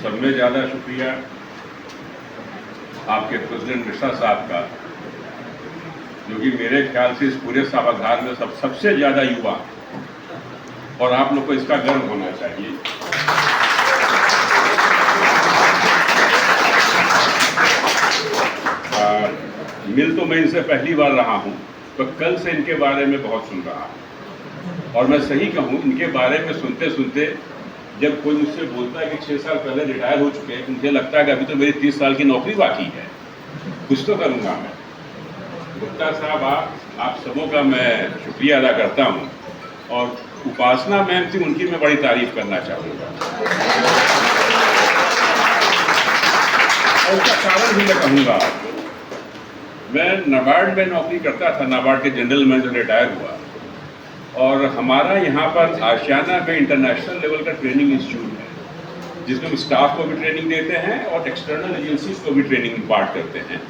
सब में ज़्यादा शुक्रिया आपके प्रेसिडेंट मिश्रा साहब का, जो कि मेरे ख्याल से इस पूरे सभागार में सबसे ज़्यादा युवा, और आप लोग को इसका गर्व होना चाहिए। मिल तो मैं इनसे पहली बार रहा हूं, तो कल से इनके बारे में बहुत सुन रहा हूं, और मैं सही कहूं, इनके बारे में सुनते सुनते जब कोई मुझसे बोलता है कि 6 साल पहले रिटायर हो चुके हैं, मुझे लगता है कि अभी तो मेरी 30 साल की नौकरी बाकी है, कुछ तो करूंगा मैं। गुप्ता साहब, आप सबों का मैं शुक्रिया अदा करता हूं, और उपासना मैम थी, उनकी मैं बड़ी तारीफ करना चाहूँगा। और उसका कारण भी मैं कहूँगा आपको। मैं नाबार्ड में नौकरी करता था, नाबार्ड के जनरल मैनेजर, रिटायर हुआ, और हमारा यहाँ पर आशियाना में इंटरनेशनल लेवल का ट्रेनिंग इंस्टीट्यूट है, जिसमें हम स्टाफ को भी ट्रेनिंग देते हैं और एक्सटर्नल एजेंसीज को भी ट्रेनिंग इम्पार्ट करते हैं।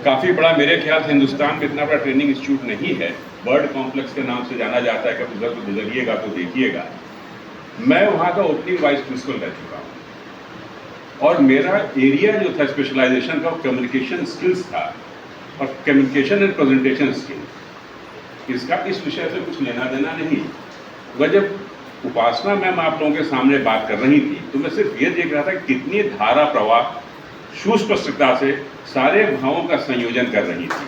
काफ़ी बड़ा, मेरे ख्याल से हिंदुस्तान में इतना बड़ा ट्रेनिंग इंस्टीट्यूट नहीं है, बर्ड कॉम्प्लेक्स के नाम से जाना जाता है, कभी उधर तो गुजरिएगा तो देखिएगा। मैं वहाँ का ओपनिंग वाइस प्रिंसिपल रह चुका हूँ, और मेरा एरिया जो था स्पेशलाइजेशन का, कम्युनिकेशन स्किल्स था, और कम्युनिकेशन एंड प्रेजेंटेशन स्किल, इसका इस विषय से कुछ लेना देना नहीं। वह जब उपासना मैम आप लोगों के सामने बात कर रही थी, तो मैं सिर्फ ये देख रहा था कि कितनी धारा प्रवाह सुस्पष्टता से सारे भावों का संयोजन कर रही थी।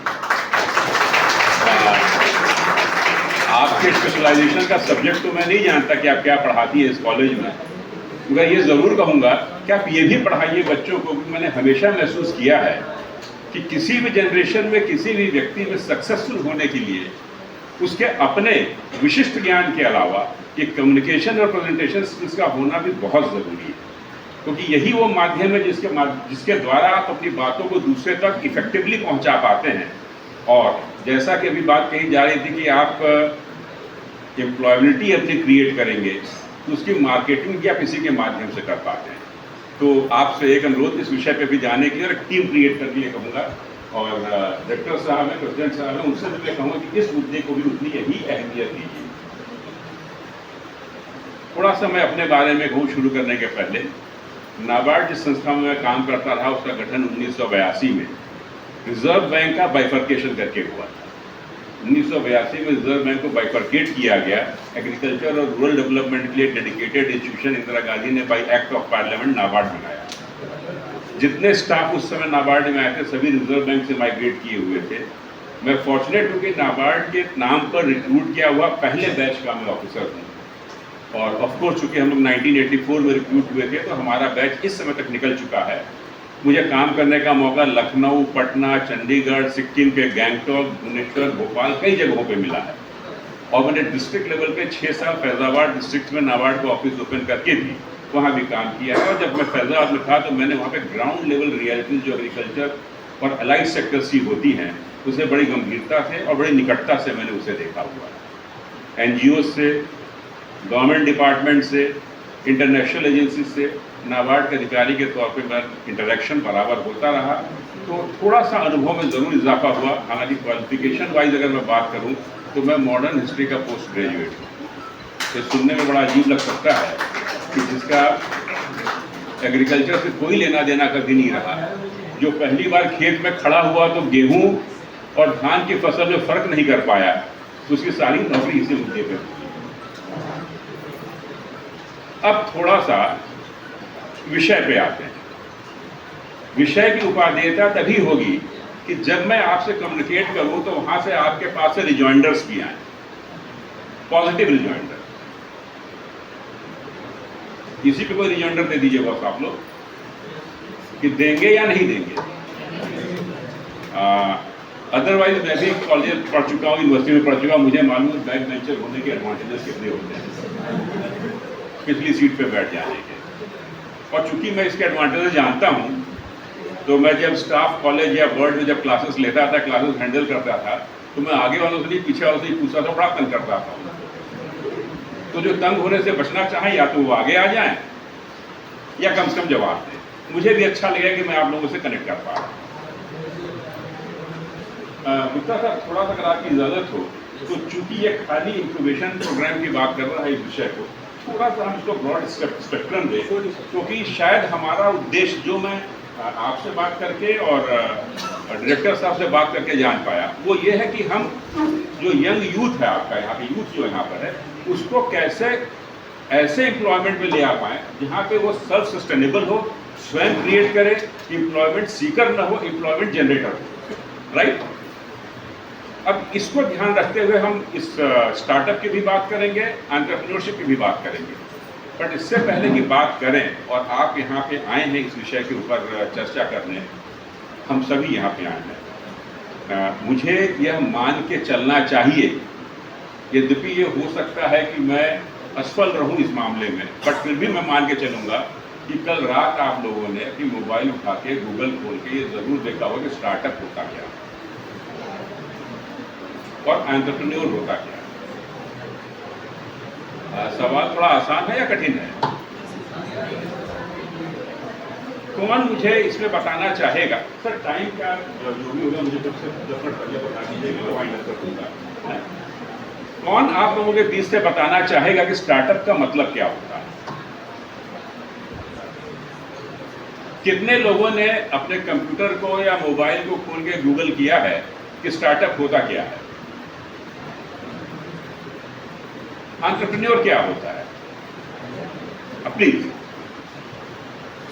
आपके स्पेशलाइजेशन का सब्जेक्ट तो मैं नहीं जानता कि आप क्या पढ़ाती है इस कॉलेज में, मगर ये ज़रूर कहूँगा कि आप ये भी पढ़ाइए बच्चों को। मैंने हमेशा महसूस किया है कि किसी भी जनरेशन में, किसी भी व्यक्ति में सक्सेसफुल होने के लिए उसके अपने विशिष्ट ज्ञान के अलावा ये कम्युनिकेशन और प्रेजेंटेशन स्किल्स का होना भी बहुत ज़रूरी है, क्योंकि यही वो माध्यम है जिसके द्वारा आप अपनी बातों को दूसरे तक इफेक्टिवली पहुंचा पाते हैं। और जैसा कि अभी बात कही जा रही थी कि आप एम्प्लॉयबिलिटी अपनी क्रिएट करेंगे, तो उसकी मार्केटिंग भी आप इसी के माध्यम से कर पाते हैं। तो आपसे एक अनुरोध, इस विषय पे भी जाने के लिए और एक टीम क्रिएट करने के लिए कहूँगा, और डायरेक्टर साहब हैं, प्रेसिडेंट साहब हैं, उनसे भी मैं कहूँगा कि इस मुद्दे को भी उतनी ही अहमियत दीजिए। थोड़ा सा मैं अपने बारे में कहूँ शुरू करने के पहले। नाबार्ड जिस संस्था में मैं काम करता रहा, उसका गठन 1982 में रिजर्व बैंक का बाइफर्केशन करके हुआ था। 1982 में रिजर्व बैंक को बाइफर्केट किया गया, एग्रीकल्चर और रूरल डेवलपमेंट के लिए डेडिकेटेड इंस्टीट्यूशन इंदिरा गांधी ने by act of parliament NABARD बनाया। जितने स्टाफ उस समय नाबार्ड में आए थे, सभी रिजर्व बैंक से माइग्रेट किए हुए थे। मैं फॉर्चुनेट हूँ कि नाबार्ड के नाम पर रिक्रूट किया हुआ पहले बैच का मैं ऑफिसर हूँ, और ऑफकोर्स चूँकि हम लोग 1984 में रिक्रूट हुए थे, तो हमारा बैच इस समय तक निकल चुका है। मुझे काम करने का मौका लखनऊ, पटना, चंडीगढ़, सिक्किम के गैंगटॉक, भुवनेश्वर, भोपाल, कई जगहों पे मिला है। और मैंने डिस्ट्रिक्ट लेवल पे 6 साल फैज़ाबाद डिस्ट्रिक्ट में नाबार्ड का ऑफिस ओपन करके भी वहाँ भी काम किया है। और जब मैं फैज़ाबाद में था, तो मैंने वहाँ पे ग्राउंड लेवल रियलिटीज जो एग्रीकल्चर और अलाइड सेक्टर्स की होती हैं, उसे बड़ी गंभीरता से और बड़ी निकटता से मैंने उसे देखा हुआ है। NGO से, गवर्नमेंट डिपार्टमेंट से, इंटरनेशनल एजेंसी से नाबार्ड के अधिकारी के तौर पे मैं इंटरेक्शन बराबर होता रहा, तो थोड़ा सा अनुभव में ज़रूर इजाफा हुआ। हालांकि क्वालिफिकेशन वाइज अगर मैं बात करूं, तो मैं मॉडर्न हिस्ट्री का पोस्ट ग्रेजुएट हूँ। तो सुनने में बड़ा अजीब लग सकता है कि जिसका एग्रीकल्चर से कोई लेना देना कभी नहीं रहा, जो पहली बार खेत में खड़ा हुआ तो गेहूँ और धान की फसल में फ़र्क नहीं कर पाया, तो उसकी सारी नौकरी इसी मुद्दे पर। अब थोड़ा सा विषय पे आते हैं। विषय की उपादेयता तभी होगी कि जब मैं आपसे कम्युनिकेट करूं, तो वहां से आपके पास से रिजॉइंडर्स भी आए, पॉजिटिव रिजॉइंडर। इसी पे कोई रिजॉइंडर दे दीजिए बस आप लोग कि देंगे या नहीं देंगे। अदरवाइज मैं भी कॉलेज पढ़ चुका हूँ, यूनिवर्सिटी में पढ़ चुका हूँ, मुझे मालूम है बैक बेंचर होने के एडवांटेजेस कितने होते हैं पिछली सीट पे बैठ जाने के। और चूंकि मैं इसके एडवांटेजेस जानता हूँ, तो मैं जब स्टाफ कॉलेज या वर्ड में जब क्लासेस लेता था, क्लासेस हैंडल करता था, तो मैं आगे वालों से नहीं, पीछे वालों से ही पूछता था, बड़ा तंग करता था। तो जो तंग होने से बचना चाहे, या तो वो आगे आ जाए या कम से कम जवाब दें। मुझे भी अच्छा लगा कि मैं आप लोगों से कनेक्ट कर पा रहा हूँ। गुप्ता साहब, थोड़ा सा अगर आपकी इजाज़त हो, तो चूंकि ये खाली इंक्यूबेशन प्रोग्राम की बात कर रहा है इस विषय को, थोड़ा सा हम इसको ब्रॉड स्पेक्ट्रम दें, क्योंकि शायद हमारा उद्देश्य जो मैं आपसे बात करके और डायरेक्टर साहब से बात करके जान पाया वो ये है कि हम जो यंग यूथ है आपका यहाँ पे यूथ जो यहाँ पर है उसको कैसे ऐसे एम्प्लॉयमेंट में ले आ पाए जहाँ पे वो सेल्फ सस्टेनेबल हो, स्वयं क्रिएट करे, एम्प्लॉयमेंट सीकर ना हो, एम्प्लॉयमेंट जनरेटर हो, राइट। अब इसको ध्यान रखते हुए हम इस स्टार्टअप की भी बात करेंगे, एंटरप्रेन्योरशिप की भी बात करेंगे। बट इससे पहले की बात करें और आप यहाँ पे आए हैं इस विषय के ऊपर चर्चा करने, हम सभी यहाँ पे आए हैं। मुझे यह मान के चलना चाहिए, यद्यपि ये हो सकता है कि मैं असफल रहूं इस मामले में, बट फिर भी मैं मान के चलूँगा कि कल रात आप लोगों ने अपनी मोबाइल उठा के गूगल खोल के ये ज़रूर देखा होगा कि स्टार्टअप होता क्या और एंटरप्रेन्योर होता क्या। सवाल थोड़ा आसान है या कठिन है? कौन मुझे इसमें बताना चाहेगा? सर टाइम क्या जो भी होगा मुझे कुछ 10 मिनट पहले बता दीजिएगा, तो वाइंड अप कर दूंगा। कौन आप लोगों के बीच से बताना चाहेगा कि स्टार्टअप का मतलब क्या होता है? कितने लोगों ने अपने कंप्यूटर को या मोबाइल को खोल के गूगल किया है कि स्टार्टअप होता क्या है, एंटरप्रेन्योर क्या होता है? Please.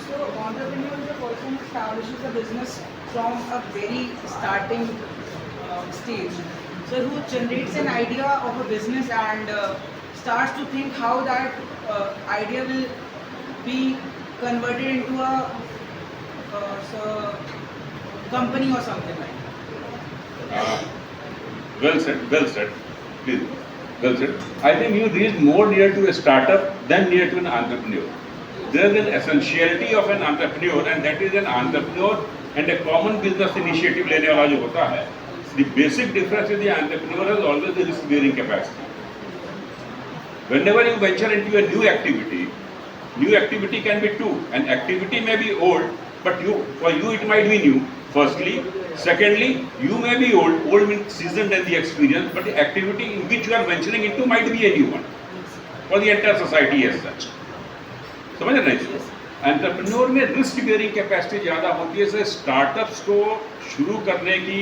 So, entrepreneur is a person who establishes a business from a very starting stage. So, who generates an idea of a business and starts to think how that idea will be converted into a company or something like that. Well said, well said. Please. Well said. I think you reach more near to a startup than near to an entrepreneur. There is an essentiality of an entrepreneur, and that is an entrepreneur and a common business initiative लेने वाला जो होता है. The basic difference is the entrepreneur has always the risk-bearing capacity. Whenever you venture into a new activity can be two. An activity may be old, but for you it might be new. Firstly, secondly, you may be old means seasoned in the experience, but the activity in which you are venturing into might be a new one for the entire society as such. समझ रहे हैं? Entrepreneur में risk bearing capacity ज़्यादा होती है, इसलिए startups को शुरू करने की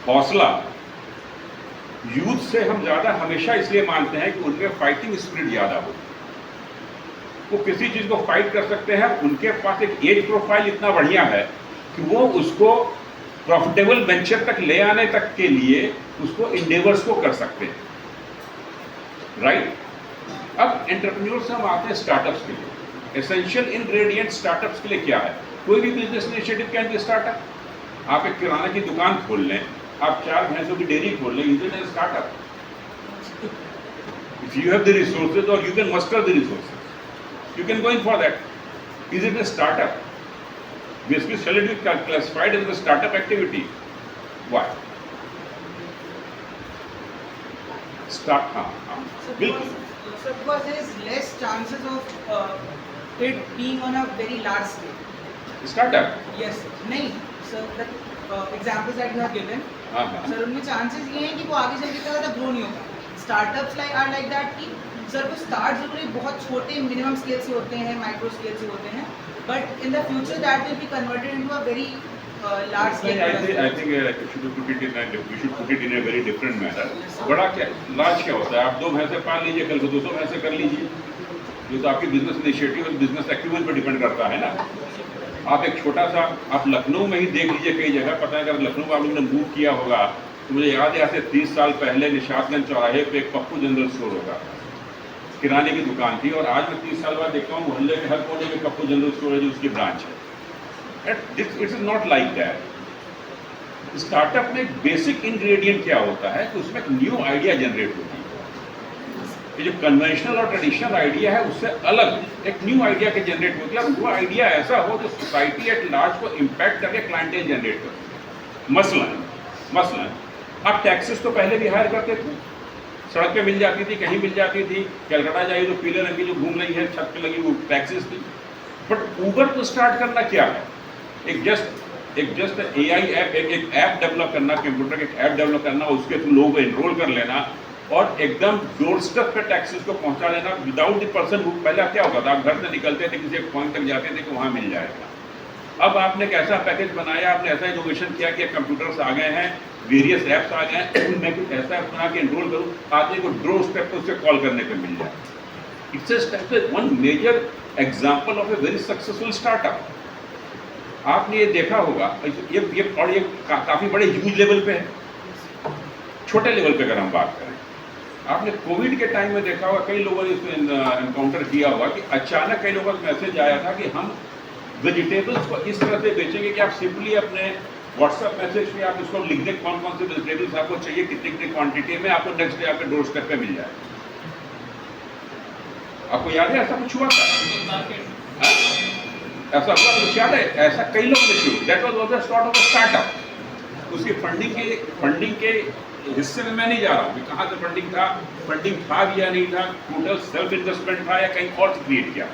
हौसला यूथ से हम ज़्यादा हमेशा इसलिए मानते हैं कि उनमें फाइटिंग स्पिरिट ज़्यादा होती है। वो किसी चीज़ को फाइट कर सकते हैं, उनके पास एक एज प्रोफाइल इतना बढ़िया है कि वो उसको प्रॉफिटेबल वेंचर तक ले आने तक के लिए उसको इंडेवर्स को कर सकते हैं, राइट। अब एंटरप्रेन्योर से हम आते हैं स्टार्टअप्स के लिए। एसेंशियल इंग्रेडिएंट स्टार्टअप्स के लिए क्या है? कोई भी business initiative can be startup. आप एक किराना की दुकान खोल लें, आप 4 भैंसों की डेयरी खोल लें, is it a startup? If you have the resources और you can muster the resources, you can go in for that. Is it a startup? Basically, shall it be classified as a startup activity? Why? Start. So because there is less chances of it being on a very large scale. Startup. Yes. नहीं. So the examples that you have given. Sir उनमें chances ये हैं कि वो आगे चल के ज़्यादा grow नहीं होगा. Startups are like that कि सर वो स्टार्ट जरूरी बहुत छोटे मिनिमम स्केल से होते हैं, माइक्रो स्केल से होते हैं, but in the future that will be converted into a very large scale. I think we should put it in a very different manner. बड़ा क्या लार्ज क्या होता है? आप 2 भैंसे पाल लीजिए, कल को 200 भैंसे कर लीजिए। ये तो आपकी बिजनेस इनिशिएटिव और बिजनेस एक्टिविटी पर डिपेंड करता है ना। आप एक छोटा सा, आप लखनऊ में ही देख लीजिए, कई जगह पता है, अगर लखनऊ में आप लोगों ने मूव किया होगा तो मुझे याद है आज से 30 साल पहले निशातगंज चौराहे पे एक पप्पू जनरल स्टोर होता था, किराने की दुकान थी, और आज मैं 30 साल बाद देखता हूँ मोहल्ले के हर कोने में पप्पू जनरल स्टोर है जो उसकी ब्रांच है। It is not like that. Startup में बेसिक इंग्रेडिएंट क्या होता है कि उसमें एक न्यू आइडिया जनरेट होती है। ये जो कन्वेंशनल और ट्रेडिशनल आइडिया है उससे अलग एक न्यू आइडिया के जनरेट होती है, और वो आइडिया ऐसा हो जो सोसाइटी एट लार्ज को इम्पैक्ट करके क्लाइंटेज जनरेट करती है। मसलन आप टैक्सेस तो पहले भी हायर करते थे, सड़क पे मिल जाती थी, कहीं मिल जाती थी। कलकत्ता जाइए तो पीले रंग की जो घूम रही है छत पे लगी वो टैक्सेस थी। बट ऊबर को स्टार्ट करना क्या है? एक जस्ट AI ऐप, एक ऐप डेवलप करना, कंप्यूटर के ऐप डेवलप करना, उसके थ्रू लोगों को एनरोल कर लेना, और एकदम डोर स्टेप पे टैक्सेस को पहुंचा देना विदाउट द पर्सन हु। पहले क्या होता था, आप घर से निकलते थे, किसी एक पॉइंट तक जाते थे कि वहाँ मिल जाएगा। अब आपने एक ऐसा पैकेज बनाया, आपने ऐसा इनोवेशन किया कि कंप्यूटर्स आ गए हैं, वेरियस ऐप्स आ गए हैं, मैं कुछ ऐसा ऐप बना के एनरोल करूँ, आदमी को डोर स्टेप पे उससे कॉल करने पे मिल जाए। It's one major example of a very successful startup. आपने ये देखा होगा, ये काफ़ी बड़े ह्यूज लेवल पे है। छोटे लेवल पे अगर हम बात करें, आपने कोविड के टाइम में देखा होगा, कई लोगों ने इसको एनकाउंटर किया होगा कि अचानक कई लोगों का मैसेज आया था कि हम वेजिटेबल्स को इस तरह से बेचेंगे कि आप सिंपली अपने व्हाट्सएप मैसेज पे आप उसको लिख दें कौन कौन से वेजिटेबल्स आपको चाहिए, कितनी कितनी क्वांटिटी में, आपको नेक्स्ट डे आपके डोर स्टेप पे मिल जाए। आपको याद है ऐसा कुछ हुआ था? ऐसा हुआ कुछ याद है? ऐसा कई लोगों ने शुरू, that was the start of a startup. उसकी फंडिंग के हिस्से में मैं नहीं जा रहा हूँ कि कहाँ से फंडिंग था भी या नहीं था, टोटल सेल्फ इन्वेस्टमेंट था या कहीं और से क्रिएट किया,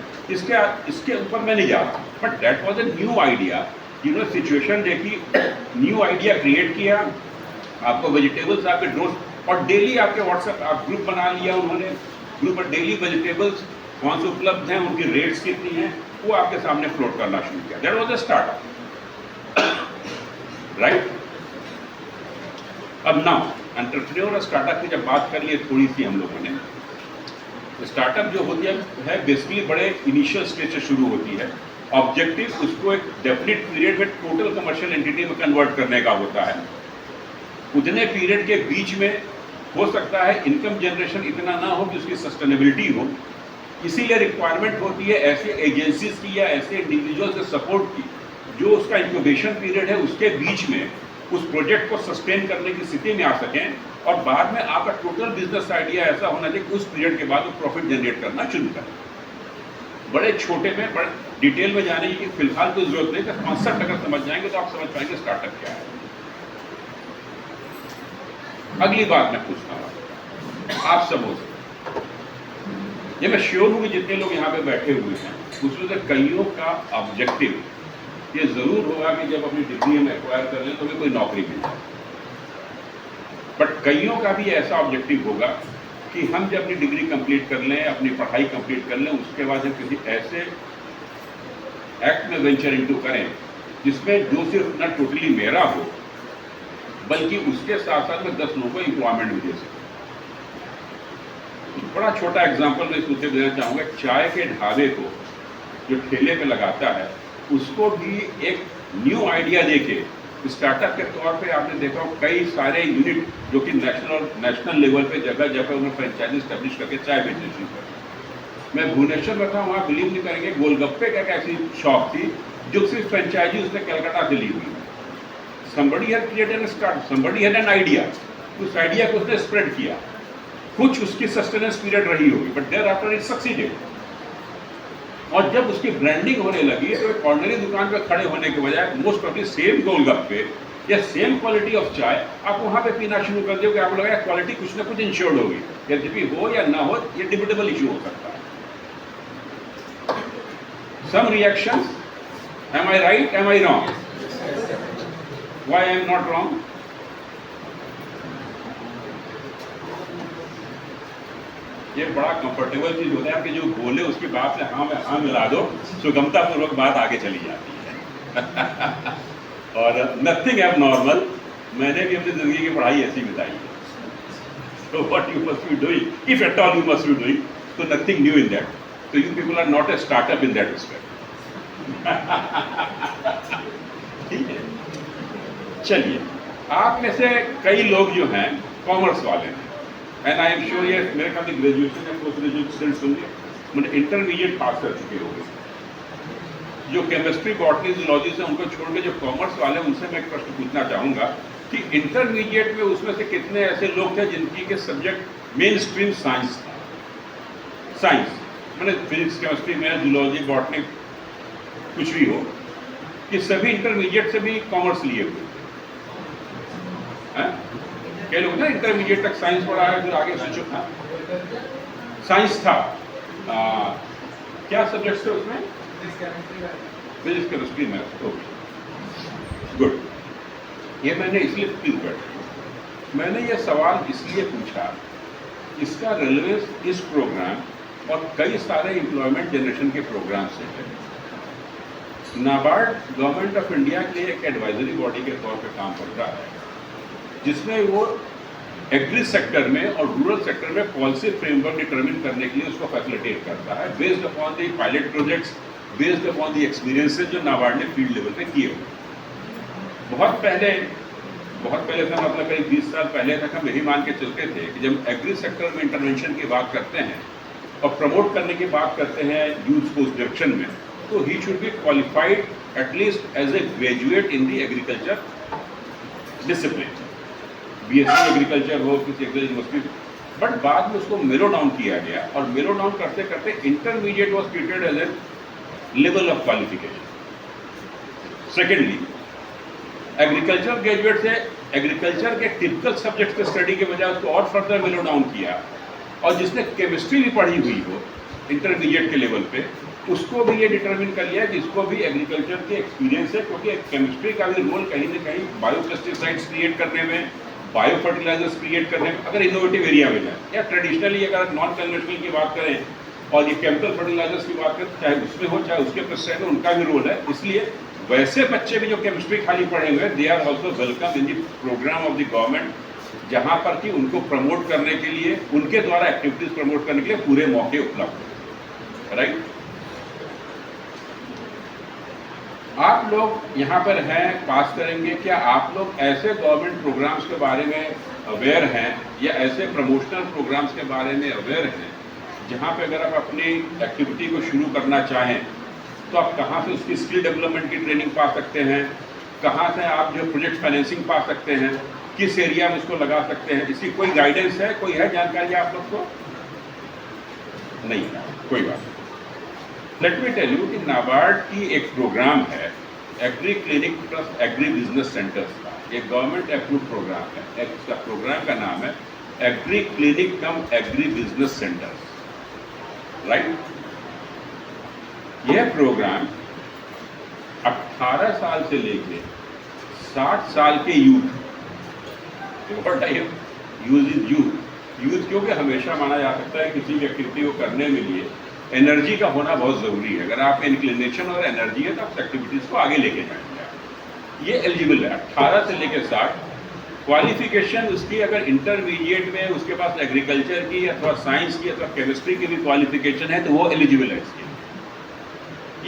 इसके ऊपर मैं नहीं जा रहा। But that was a new idea, situation देखी, न्यू आइडिया क्रिएट किया, आपको वेजिटेबल्स आपके डोर, और डेली आपके व्हाट्सएप आप ग्रुप बना लिया उन्होंने, ग्रुप पर डेली वेजिटेबल्स कौन से उपलब्ध हैं, उनकी रेट्स कितनी हैं, वो आपके सामने फ्लोट करना शुरू किया। That was a startup, right. अब नाउ एंटरप्रेन्योर और स्टार्टअप की जब बात कर लिए थोड़ी सी हम लोगों ने, स्टार्टअप जो होती है बेसिकली बड़े इनिशियल स्टेज से शुरू होती है। ऑब्जेक्टिव उसको एक डेफिनेट पीरियड में टोटल कमर्शियल एंटिटी में कन्वर्ट करने का होता है। उतने पीरियड के बीच में हो सकता है इनकम जनरेशन इतना ना हो कि उसकी सस्टेनेबिलिटी हो, इसीलिए रिक्वायरमेंट होती है ऐसे एजेंसीज की या ऐसे इंडिविजुअल से सपोर्ट की जो उसका इंक्यूबेशन पीरियड है उसके बीच में उस प्रोजेक्ट को सस्टेन करने की स्थिति में आ सकें, और बाद में आपका टोटल बिजनेस आइडिया ऐसा होना चाहिए कि उस पीरियड के बाद वो प्रॉफिट जनरेट करना शुरू करें। बड़े छोटे में बड़े डिटेल में जाने की फिलहाल कोई जरूरत नहीं, तो कॉन्सेप्ट अगर समझ जाएंगे तो आप समझ पाएंगे स्टार्टअप क्या है। अगली बात मैं पूछता हूँ आप सबों से, ये मैं श्योर हूँ कि जितने लोग यहाँ पे बैठे हुए हैं उसमें से कईयों का ऑब्जेक्टिव ये जरूर होगा कि जब अपनी डिग्री हम एक्वायर कर लें तो हमें कोई नौकरी मिल जाए। बट कईयों का भी ऐसा ऑब्जेक्टिव होगा कि हम जब अपनी डिग्री कंप्लीट कर लें, अपनी पढ़ाई कंप्लीट कर लें, उसके बाद हम किसी ऐसे एक्ट में वेंचर इनटू करें जिसमें जो सिर्फ न टोटली मेरा हो बल्कि उसके साथ साथ में 10 लोगों को एम्प्लॉयमेंट भी दे सके। बड़ा छोटा एग्जांपल मैं इसमें देना चाहूँगा। चाय के ढाबे को जो ठेले पे लगाता है उसको भी एक न्यू आइडिया देके स्टार्टअप के तौर पे आपने देखा हो कई सारे यूनिट जो कि नेशनल लेवल पे जगह जगह उन्होंने फ्रेंचाइजी स्टैब्लिश करके चाय बेचनी शुरू कर। मैं भुवनेश्वर में था, वहाँ बिलीव नहीं करेंगे, गोलगप्पे का एक ऐसी शॉप थी जो सिर्फ फ्रेंचाइजी उसने कलकत्ता से ली हुई। somebody had created a start, somebody had an idea, उस आइडिया को उसने स्प्रेड किया, कुछ उसकी सस्टेनेंस पीरियड रही होगी but thereafter it succeeded. और जब उसकी ब्रांडिंग होने लगी तो एक ऑर्डिनरी दुकान पर खड़े होने के बजाय मोस्ट ऑफ द सेम गोलगप्पे या सेम क्वालिटी ऑफ चाय आप वहाँ पे पीना शुरू कर दोगे, आपको लगेगा क्वालिटी कुछ ना कुछ इंश्योर्ड होगी। यद्यपि हो या ना हो ये डिबेटेबल इशू हो सकता है। Some reactions, am I right, am I wrong? Why I am not wrong? ये बड़ा कंफर्टेबल चीज होता है कि जो बोले उसके बाद से हाँ में हाँ मिला दो, सुगमता पूर्वक बात आगे चली जाती है। और नथिंग एब नॉर्मल, मैंने भी अपनी जिंदगी की पढ़ाई ऐसी बिताई है। तो what you must be doing, if at all you must be doing, तो नथिंग न्यू इन दैट। तो you people are not a startup in that respect. ठीक है, चलिए, आप में से कई लोग जो हैं कॉमर्स वाले हैं, एंड आई एम श्योर ये मेरे ख्याल में ग्रेजुएशन या पोस्ट ग्रेजुएट स्टूडेंट्स होंगे, मैंने इंटरमीडिएट पास कर चुके होंगे। जो केमिस्ट्री, बॉटनी, जूलॉजी से उनको छोड़ के जो कॉमर्स वाले हैं उनसे मैं एक प्रश्न पूछना चाहूँगा कि इंटरमीडिएट में उसमें से कितने ऐसे लोग थे जिनकी के सब्जेक्ट मेन स्ट्रीम साइंस था? साइंस मैंने फिजिक्स, केमिस्ट्री में, जूलॉजी, बॉटनी कुछ भी हो, कि सभी इंटरमीडिएट से भी कॉमर्स लिए हुए। कई लोग ना इंटरमीडिएट तक साइंस पढ़ा है फिर आगे सोचो था साइंस था। क्या सब्जेक्ट्स थे उसमें? Physics, chemistry, maths. गुड। ये मैंने इसलिए क्यों बैठा, मैंने ये सवाल इसलिए पूछा इसका रेलेवेंस इस प्रोग्राम और कई सारे एम्प्लॉयमेंट जनरेशन के प्रोग्राम से है। नाबार्ड गवर्नमेंट ऑफ इंडिया के लिए एक एडवाइजरी बॉडी के तौर पे काम करता है, जिसमें वो एग्री सेक्टर में और रूरल सेक्टर में पॉलिसी फ्रेमवर्क डिटरमिन करने के लिए उसको फैसिलिटेट करता है, based upon the pilot projects, based upon the experiences जो नाबार्ड ने फील्ड लेवल पे किए हुए। बहुत पहले था, मतलब करीब 20 साल पहले तक हम यही मान के चलते थे कि जब एग्री सेक्टर में इंटरवेंशन की बात करते हैं और प्रमोट करने की बात करते हैं यूथ को उस डायरेक्शन में, तो he should be qualified at least as a graduate in the agriculture discipline, BSc agriculture हो किसी यूनिवर्सिटी। बट बाद में उसको मेलो डाउन किया गया और मेलो डाउन करते करते intermediate was treated as a level of qualification. Secondly, agriculture graduate से एग्रीकल्चर के टिपिकल सब्जेक्ट के स्टडी के बजाय उसको और फर्दर मेलो डाउन किया, और जिसने केमिस्ट्री भी पढ़ी हुई हो इंटरमीडिएट के लेवल पे, उसको भी ये डिटरमिन कर लिया कि इसको भी एग्रीकल्चर के एक्सपीरियंस है, क्योंकि केमिस्ट्री का भी रोल कहीं ना कहीं बायोपेस्टिसाइड्स क्रिएट करने में, बायो फर्टिलाइजर्स क्रिएट करने में, अगर इनोवेटिव एरिया में जाए, या ट्रेडिशनली अगर नॉन कन्वेंशनल की बात करें और ये केमिकल फर्टिलाइजर्स की बात करें, चाहे उसमें हो चाहे उसके पेस्टिसाइड में, उनका भी रोल है। इसलिए वैसे बच्चे भी जो केमिस्ट्री खाली पढ़े हुए हैं, they are also welcome in the program of the government, जहाँ पर कि उनको प्रमोट करने के लिए, उनके द्वारा एक्टिविटीज प्रमोट करने के लिए पूरे मौके उपलब्ध हैं। राइट, आप लोग यहाँ पर हैं, पास करेंगे, क्या आप लोग ऐसे गवर्नमेंट प्रोग्राम्स के बारे में अवेयर हैं या ऐसे प्रमोशनल प्रोग्राम्स के बारे में अवेयर हैं जहाँ पे अगर आप अपनी एक्टिविटी को शुरू करना चाहें तो आप कहाँ से उसकी स्किल डेवलपमेंट की ट्रेनिंग पा सकते हैं, कहाँ से आप जो प्रोजेक्ट फाइनेंसिंग पा सकते हैं, किस एरिया में इसको लगा सकते हैं, इसकी कोई गाइडेंस है, कोई है जानकारी आप लोग को? नहीं, कोई बात नहीं। लेट मी टेल यू कि नाबार्ड की एक प्रोग्राम है agree clinic plus agri business centres का, एक गवर्नमेंट अप्रूव प्रोग्राम है। इसका प्रोग्राम का नाम है एग्री क्लिनिक कम एग्री बिजनेस सेंटर्स। राइट, यह प्रोग्राम 18 साल से लेके 60 साल के यूथ, यूथ क्योंकि हमेशा माना जा सकता है किसी भी एक्टिविटी को करने के लिए एनर्जी का होना बहुत ज़रूरी है। अगर आप इंक्लिनेशन और एनर्जी है तो आप एक्टिविटीज़ को आगे लेके जाएंगे। ये एलिजिबल है 18 से लेके 60। क्वालिफिकेशन उसकी अगर इंटरमीडिएट में उसके पास एग्रीकल्चर की अथवा साइंस की अथवा केमिस्ट्री की भी क्वालिफिकेशन है तो वो एलिजिबल है इसके।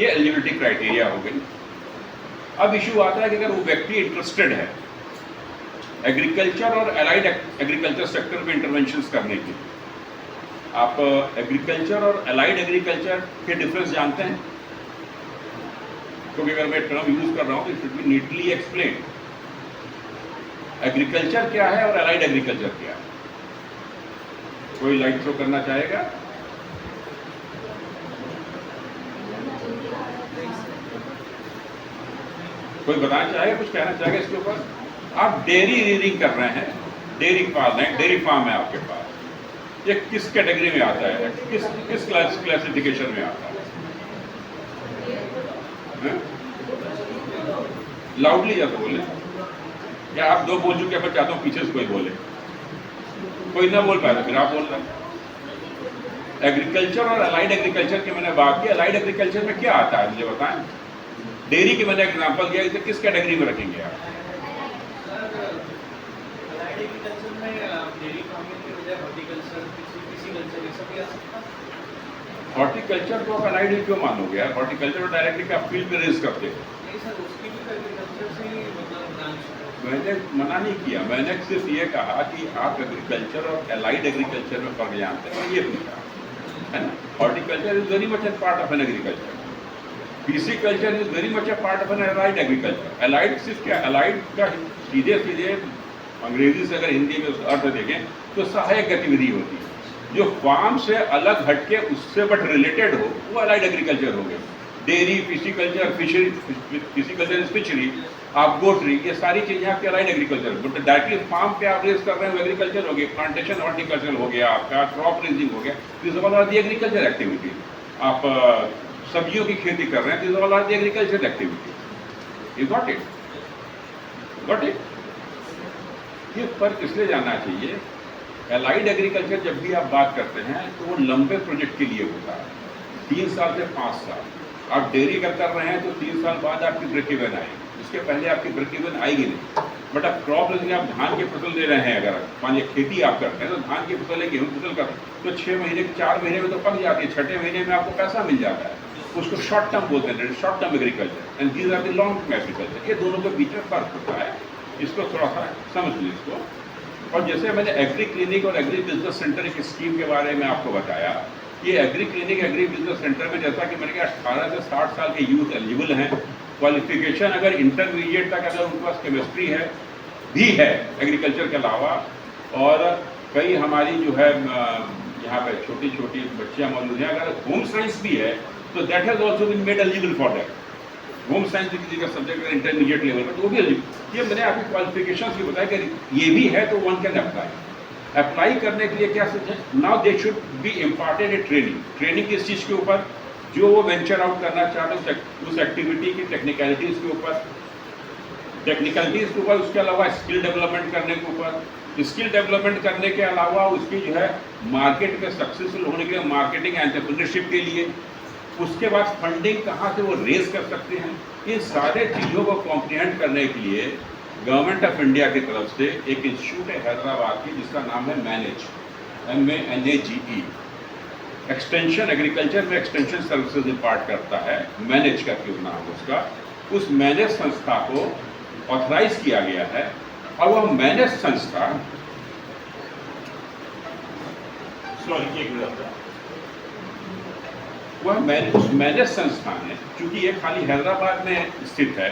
ये एलिजिबिलिटी क्राइटेरिया हो गई। अब इशू आता है कि अगर वो व्यक्ति इंटरेस्टेड है एग्रीकल्चर और अलाइड एग्रीकल्चर सेक्टर में इंटरवेंशंस करने की, आप एग्रीकल्चर और अलाइड एग्रीकल्चर के डिफरेंस जानते हैं? क्योंकि अगर मैं टर्म यूज कर रहा हूँ तो it should be neatly explain. Agriculture क्या है और अलाइड एग्रीकल्चर क्या है? कोई लाइट शो करना चाहेगा? कोई बताना चाहेगा, कुछ कहना चाहेगा इसके ऊपर? आप डेयरी रीडिंग कर रहे हैं, डेयरी फार्म है, डेयरी फार्म है आपके पास, ये किस कैटेगरी में आता है, किस क्लासिफिकेशन में आता है? लाउडली या तो बोले, या आप दो बोल चुके, मैं चाहता हूँ पीछे से कोई बोले। कोई ना बोल पाया तो फिर आप बोल रहे। एग्रीकल्चर और अलाइड एग्रीकल्चर की मैंने बात की। अलाइड एग्रीकल्चर में क्या आता है मुझे बताएं। डेयरी की मैंने एग्जांपल दिया, इसे किस कैटेगरी में रखेंगे आप? हॉर्टिकल्चर को अलाइड ही क्यों मानोगे यार? हॉर्टिकल्चर और डायरेक्टली आप फील्ड में रेज करते हो। मैंने मना नहीं किया, मैंने सिर्फ ये कहा कि आप एग्रीकल्चर और अलाइड एग्रीकल्चर में फर्क जानते हैं, ये पूछा है ना। Horticulture is very much a part of an agriculture, pisciculture is very much a part of an allied agriculture. Allied सिर्फ क्या, अलाइड का सीधे सीधे अंग्रेजी से अगर हिंदी में अर्थ देखें तो सहायक गतिविधि होती है, जो फार्म से अलग हटके उससे बट रिलेटेड हो वो अलाइड एग्रीकल्चर हो गए। Dairy, fish culture, fishery, fish culture fishery, आप गोटरी, ये सारी चीज़ें आपके allied agriculture. But directly farm पे आप रेस कर रहे हो एग्रीकल्चर हो गया, प्लांटेशन हॉर्टिकल्चर हो गया, आपका क्रॉप रेजिंग हो गया, this all are the agriculture activity. आप सब्जियों की खेती कर रहे हैं, this all are the agriculture activity. You got it? Got it? ये फर्क इसलिए जानना चाहिए एलाइड एग्रीकल्चर जब भी आप बात करते हैं तो वो लंबे प्रोजेक्ट के लिए होता है, 3 साल से 5 साल। आप डेयरी का कर रहे हैं तो 3 साल बाद आपकी ब्रेक इवन आएगी, उसके पहले आपकी ब्रेक इवन आएगी नहीं। बट अब क्रॉप लेकिन आप धान की फसल ले रहे हैं, अगर मान लीजिए खेती आप करते हैं तो धान की फसल है, गेहूँ फसल कर, तो 6 महीने 4 महीने में तो पक जाती है, 6ठे महीने में आपको पैसा मिल जाता है। उसको शॉर्ट टर्म बोलते हैं, short term agriculture and these are the long term agriculture. ये दोनों के बीच में फर्क होता है, इसको थोड़ा सा समझ लीजिए इसको। और जैसे मैंने एग्री क्लिनिक और एग्री बिजनेस सेंटर एक स्कीम के बारे में आपको बताया, ये agree clinic agri business centre में जैसा कि मैंने कहा 18 से 60 साल के यूथ एलिजिबल हैं। क्वालिफिकेशन अगर इंटरमीडिएट तक अगर उनके पास केमिस्ट्री है भी है एग्रीकल्चर के अलावा, और कई हमारी जो है यहाँ पे छोटी छोटी बच्चियाँ मौजूद हैं, अगर होम साइंस भी है तो that has also been made eligible for that. Home science किसी का सब्जेक्ट है इंटरमीडिएट लेवल पर तो वो भी एलिजिबल। ये मैंने आपकी क्वालिफिकेशन भी बताया कि ये भी है तो वन कैन अप्लाई करने के लिए क्या सोचें। Now they should be imparted A training किस चीज़ के ऊपर, जो वो वेंचर आउट करना चाहते हैं उस एक्टिविटी की टेक्निकलिटीज़ के ऊपर, उसके अलावा स्किल डेवलपमेंट करने के ऊपर, स्किल डेवलपमेंट करने के अलावा उसकी जो है मार्केट में सक्सेसफुल होने के लिए मार्केटिंग एंटरप्रेन्योरशिप के लिए, उसके बाद फंडिंग कहाँ से वो रेज कर सकते हैं। इन सारे चीज़ों को कॉम्प्रिहेंड करने के लिए गवर्नमेंट ऑफ इंडिया की तरफ से एक इंस्टीट्यूट है हैदराबाद की जिसका नाम है मैनेज, MANAGE। एक्सटेंशन एग्रीकल्चर में एक्सटेंशन सर्विसेज इम्पार्ट करता है, मैनेज करके नाम उसका। उस मैनेज संस्था को ऑथराइज किया गया है और वह मैनेज संस्था उस मैनेज संस्था ने, चूंकि ये खाली हैदराबाद में स्थित है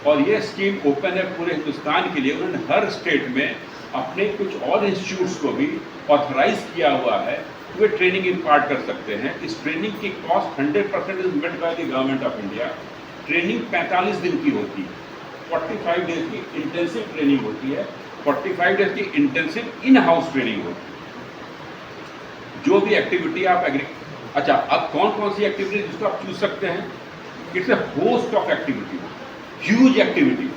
और ये स्कीम ओपन है पूरे हिंदुस्तान के लिए, उन्होंने हर स्टेट में अपने कुछ और इंस्टीट्यूट्स को भी ऑथराइज किया हुआ है, वे ट्रेनिंग इम्पार्ट कर सकते हैं। इस ट्रेनिंग की cost 100% is made by the government of India. Training 45 दिन की होती है, 45 डेज की इंटेंसिव ट्रेनिंग होती है, 45 डेज की इंटेंसिव इन हाउस ट्रेनिंग होती है। जो भी एक्टिविटी आप अच्छा, अब कौन कौन सी एक्टिविटी जिसको आप चूज सकते हैं, it's a host of activity, huge activity,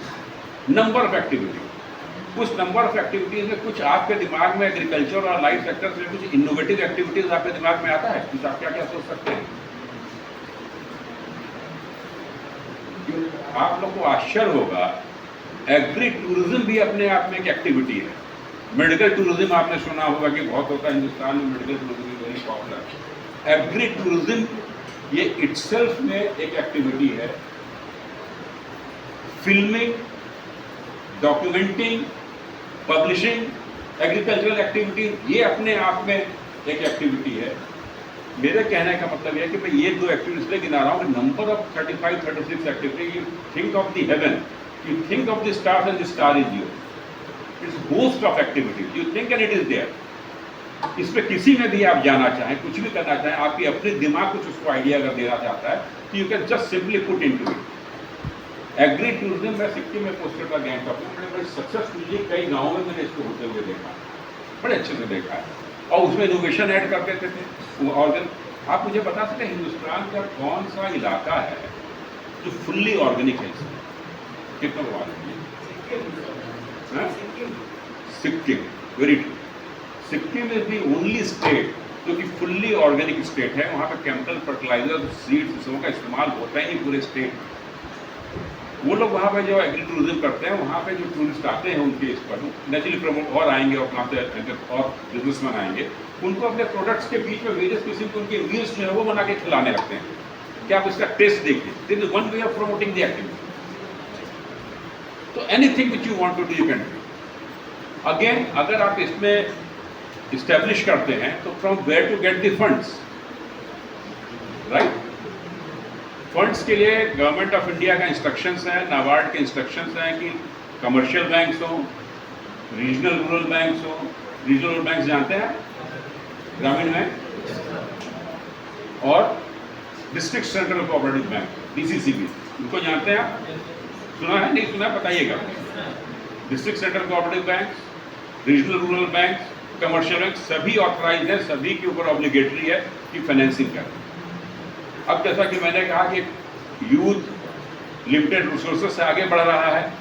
number of activity. उस नंबर ऑफ एक्टिविटीज में कुछ आपके दिमाग में एग्रीकल्चर और लाइफ सेक्टर से कुछ इनोवेटिव एक्टिविटीज आपके दिमाग में आता है, कुछ आप क्या क्या सोच सकते हैं। आप लोग को आश्चर्य होगा, एग्री टूरिज्म भी अपने आप में एक एक्टिविटी है। मेडिकल टूरिज्म आपने सुना होगा कि बहुत होता है हिंदुस्तान में, medical tourism very popular. Agri tourism ये इटसेल्फ में एक एक्टिविटी है। Filming, documenting, publishing, agricultural activity ये अपने आप में एक एक्टिविटी है। मेरे कहने का मतलब यह है कि मैं ये दो एक्टिविटीज इसलिए गिना रहा हूँ, number of 35-36 activity. You think of the heaven, you think of the stars and the star is you. It's host of activities, you think and it is there. इसमें किसी में भी आप जाना चाहें, कुछ भी करना चाहें, आपकी अपने दिमाग कुछ उसको आइडिया अगर देना चाहता है तो you can just simply put into it. Agri tourism में सिक्किम में पोस्टेड था गैंगटॉक में, बड़े सक्सेसफुली कई गाँवों में मैंने इसको होते हुए देखा, बड़े अच्छे से देखा है। और उसमें इनोवेशन ऐड कर देते थे। ऑर्गन, आप मुझे बता सकते हैं हिंदुस्तान का कौन सा इलाका है जो फुल्ली ऑर्गेनिक है? कितना बता Sikkim, very true. Sikkim is the only state जो कि फुल्ली ऑर्गेनिक स्टेट है। वहाँ पे केमिकल फर्टिलाइजर, सीड्स का इस्तेमाल होता ही नहीं पूरे स्टेट में। वो लोग वहाँ पे जो एग्री टूरिज्म करते हैं, वहाँ पे जो टूरिस्ट आते हैं उनके इस पर नेचुरली प्रमोट और आएंगे और वहाँ से और बिजनेसमैन आएंगे, उनको अपने प्रोडक्ट्स के बीच में वेरियस किस्म के उनके मील्स जो है वो बना के खिलाने लगते हैं कि आप इसका टेस्ट देखिए। This is one way of promoting the activity. तो anything which you want to do you can do. Again, अगर आप इसमें इस्टेब्लिश करते हैं तो from where to get the funds, right? Funds के लिए गवर्नमेंट ऑफ इंडिया का इंस्ट्रक्शंस हैं, नाबार्ड के इंस्ट्रक्शंस हैं कि कमर्शियल बैंक्स हो, रीजनल रूरल बैंक्स हो। रीजनल रूरल बैंक्स जानते हैं, ग्रामीण बैंक, और district central cooperative bank DCCB, उनको जानते हैं आप? सुना है, नहीं सुना? बताइएगा। District central cooperative bank, regional rural bank, commercial bank, सभी ऑथराइज है, सभी के ऊपर ऑब्लिगेटरी है कि फाइनेंसिंग करें। अब जैसा कि मैंने कहा कि यूथ लिमिटेड रिसोर्सेज से आगे बढ़ रहा है,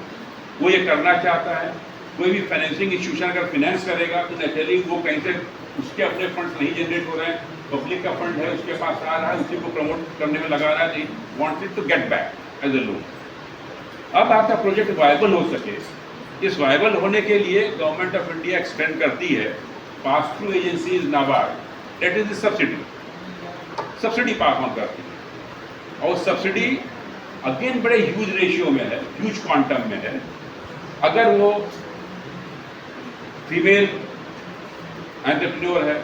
वो ये करना चाहता है, कोई भी फाइनेंसिंग इंस्टीट्यूशन अगर फिनेंस करेगा तो नेचुरली वो कहीं से उसके अपने फंड्स नहीं जनरेट हो रहे हैं, पब्लिक का फंड है उसके पास आ रहा है, उसी को प्रमोट करने में लगा रहा है, wants it to get back as a loan. अब आपका प्रोजेक्ट वायबल हो सके, इस वायबल होने के लिए गवर्नमेंट ऑफ इंडिया एक्सटेंड करती है pass through agency is NABARD, that is the subsidy pass on करती है। और सब्सिडी अगेन बड़े ह्यूज रेशियो में है, ह्यूज क्वांटम में है। अगर वो फीमेल एंटरप्रेन्योर है,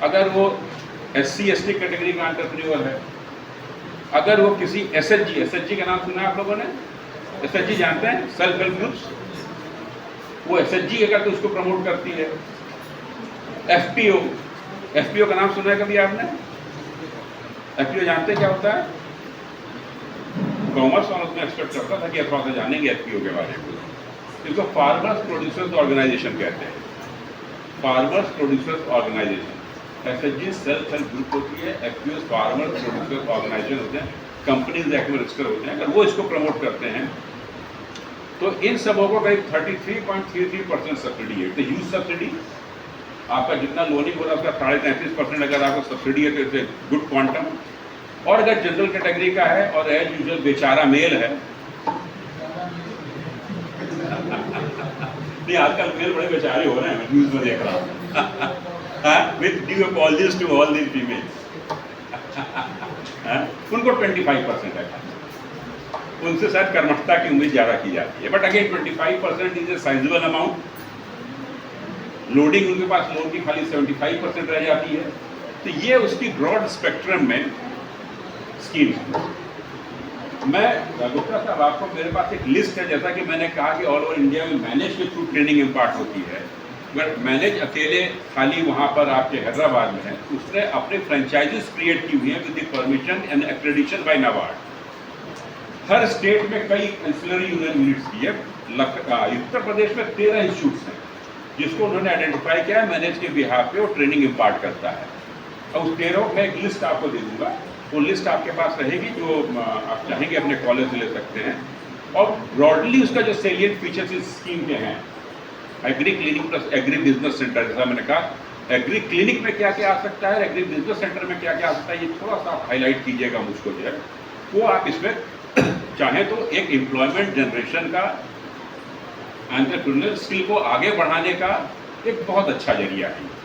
अगर वो SC/ST कैटेगरी का एंटरप्रेन्योर है, अगर वो किसी SHG का नाम सुना है आप लोगों ने? SHG जानते हैं, सेल्फ हेल्प ग्रुप्स, वो SHG अगर तो उसको प्रमोट करती है। FPO का नाम सुना है कभी आपने? FPO जानते हैं क्या होता है? कॉमर्स और उसमें एक्सपेक्ट करता था कि थोड़ा सा जानेंगे FPO के बारे में। इसको फार्मर्स प्रोड्यूसर्स ऑर्गेनाइजेशन कहते हैं, farmers producers organisation. SHG self help group होती है, FPO फार्मर्स प्रोड्यूसर्स ऑर्गेनाइजेशन होते हैं, कंपनीज एक्ट में रजिस्टर होते हैं। अगर वो इसको प्रमोट करते हैं तो इन सबों को करीब 33.33% सब्सिडी है। तो ह्यूज सब्सिडी, आपका जितना लोनिंग हो रहा है उसका 33.5% अगर आपको सब्सिडी है तो इट्स गुड क्वांटम। और अगर जनरल कैटेगरी का है और एज यूजुअल बेचारा मेल है नहीं, आजकल मेल बड़े बेचारे हो रहे हैं, मैं न्यूज में देख रहा हूँ with due apologies to all the females, उनको 25% है, उनसे शायद कर्मठता की उम्मीद ज़्यादा की जाती है। But again 25% is a sizeable amount. Loading उनके पास लोन की खाली 75% रह जाती है। तो ये उसकी ब्रॉड स्पेक्ट्रम में स्कीम्स। मैं गुप्ता साहब, आपको मेरे पास एक लिस्ट है, जैसा कि मैंने कहा कि ऑल ओवर इंडिया में मैनेज के थ्रू ट्रेनिंग इम्पार्ट होती है, बट मैनेज अकेले खाली वहाँ पर आपके हैदराबाद में है। उसने अपने फ्रेंचाइजीज क्रिएट की हुई हैं with the permission and accreditation by NABARD. हर स्टेट में कई एंसिलरी यूनिट्स की है। उत्तर प्रदेश में 13 इंस्टीट्यूट्स हैं जिसको उन्होंने आइडेंटिफाई किया है, मैनेज के बिहाफ पे वो ट्रेनिंग इम्पार्ट करता है। और उस 13 में एक लिस्ट आपको दे दूंगा, वो लिस्ट आपके पास रहेगी, जो आप चाहेंगे अपने कॉलेज से ले सकते हैं। और ब्रॉडली उसका जो सेलिएंट फीचर्स इस स्कीम के हैं, agree clinic plus agri business centre, जैसा मैंने कहा एग्री क्लिनिक में क्या क्या आ सकता है, एग्री बिजनेस सेंटर में क्या क्या आ सकता है, ये थोड़ा सा आप हाईलाइट कीजिएगा मुझको जो है वो। आप इसमें चाहें तो एक एम्प्लॉयमेंट जनरेशन का, एंटरप्रेन्योर स्किल को आगे बढ़ाने का एक बहुत अच्छा जरिया है।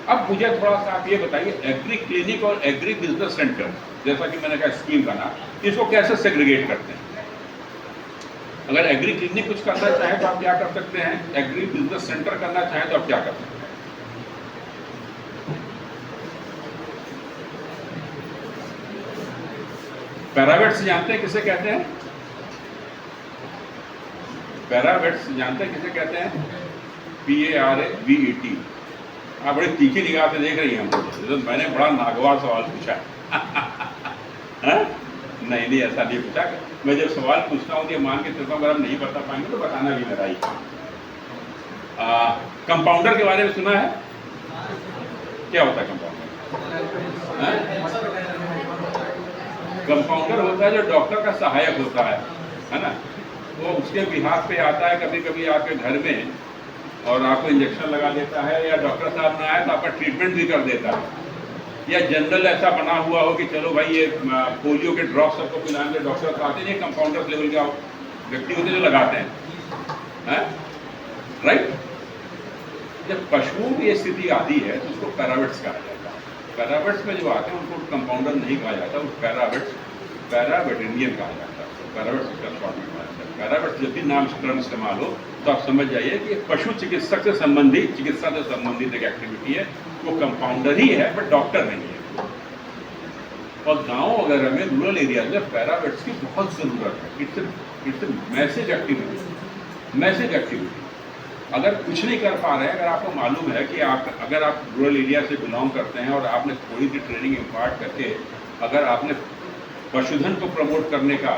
अब मुझे थोड़ा सा आप ये बताइए, एग्री क्लिनिक और एग्री बिजनेस सेंटर, जैसा कि मैंने कहा स्कीम का नाम, इसको कैसे सेग्रीगेट करते हैं? अगर एग्री क्लिनिक कुछ करना चाहे तो आप क्या कर सकते हैं, एग्री बिजनेस सेंटर करना चाहे तो आप क्या कर सकते हैं? पैरावेट्स जानते हैं किसे कहते हैं? पैरावेट्स जानते हैं किसे कहते हैं? PARAVET। आप बड़ी तीखी निगाह से देख रही हैं हमको, तो मैंने बड़ा नागवार सवाल पूछा है? नहीं, ऐसा नहीं पूछा। मैं जब सवाल पूछता हूँ तो मान के चलता हूँ, अगर हम नहीं बता पाएंगे तो बताना भी मेरा ही। कंपाउंडर के बारे में सुना है? क्या होता है कंपाउंडर? कंपाउंडर होता है जो डॉक्टर का सहायक होता है ना? वो उसके बिहाफ पे आता है कभी कभी आपके घर में और आपको इंजेक्शन लगा देता है, या डॉक्टर साहब ना आए तो आपका ट्रीटमेंट भी कर देता है। या जनरल ऐसा बना हुआ हो कि चलो भाई ये पोलियो के ड्रॉप सबको पिलाएंगे, डॉक्टर तो आते नहीं, कंपाउंडर लेवल के व्यक्ति होते जो लगाते हैं, राइट? जब पशुओं की ये स्थिति आती है तो उसको पैरावेट्स कहा जाता है। पैरावेट्स में जो आते हैं उनको कंपाउंडर नहीं कहा जाता, वो पैरावेटेरियन कहा जाता है। पैरावेट्स का शॉर्ट में कहा जाता है। पैरावेट्स जब भी नाम टर्म इस्तेमाल हो तो आप समझ जाइए कि पशु चिकित्सक से संबंधित, चिकित्सा से संबंधित एक एक्टिविटी है। वो कंपाउंडर ही है बट डॉक्टर नहीं है। और गांव वगैरह में, रूरल एरियाज में पैरावेट्स की बहुत ज़रूरत है। It's a message activity. अगर कुछ नहीं कर पा रहे हैं, अगर आपको मालूम है कि अगर आप रूरल एरिया से बिलोंग करते हैं और आपने थोड़ी सी ट्रेनिंग इम्पार्ट करके अगर आपने पशुधन को प्रमोट करने का,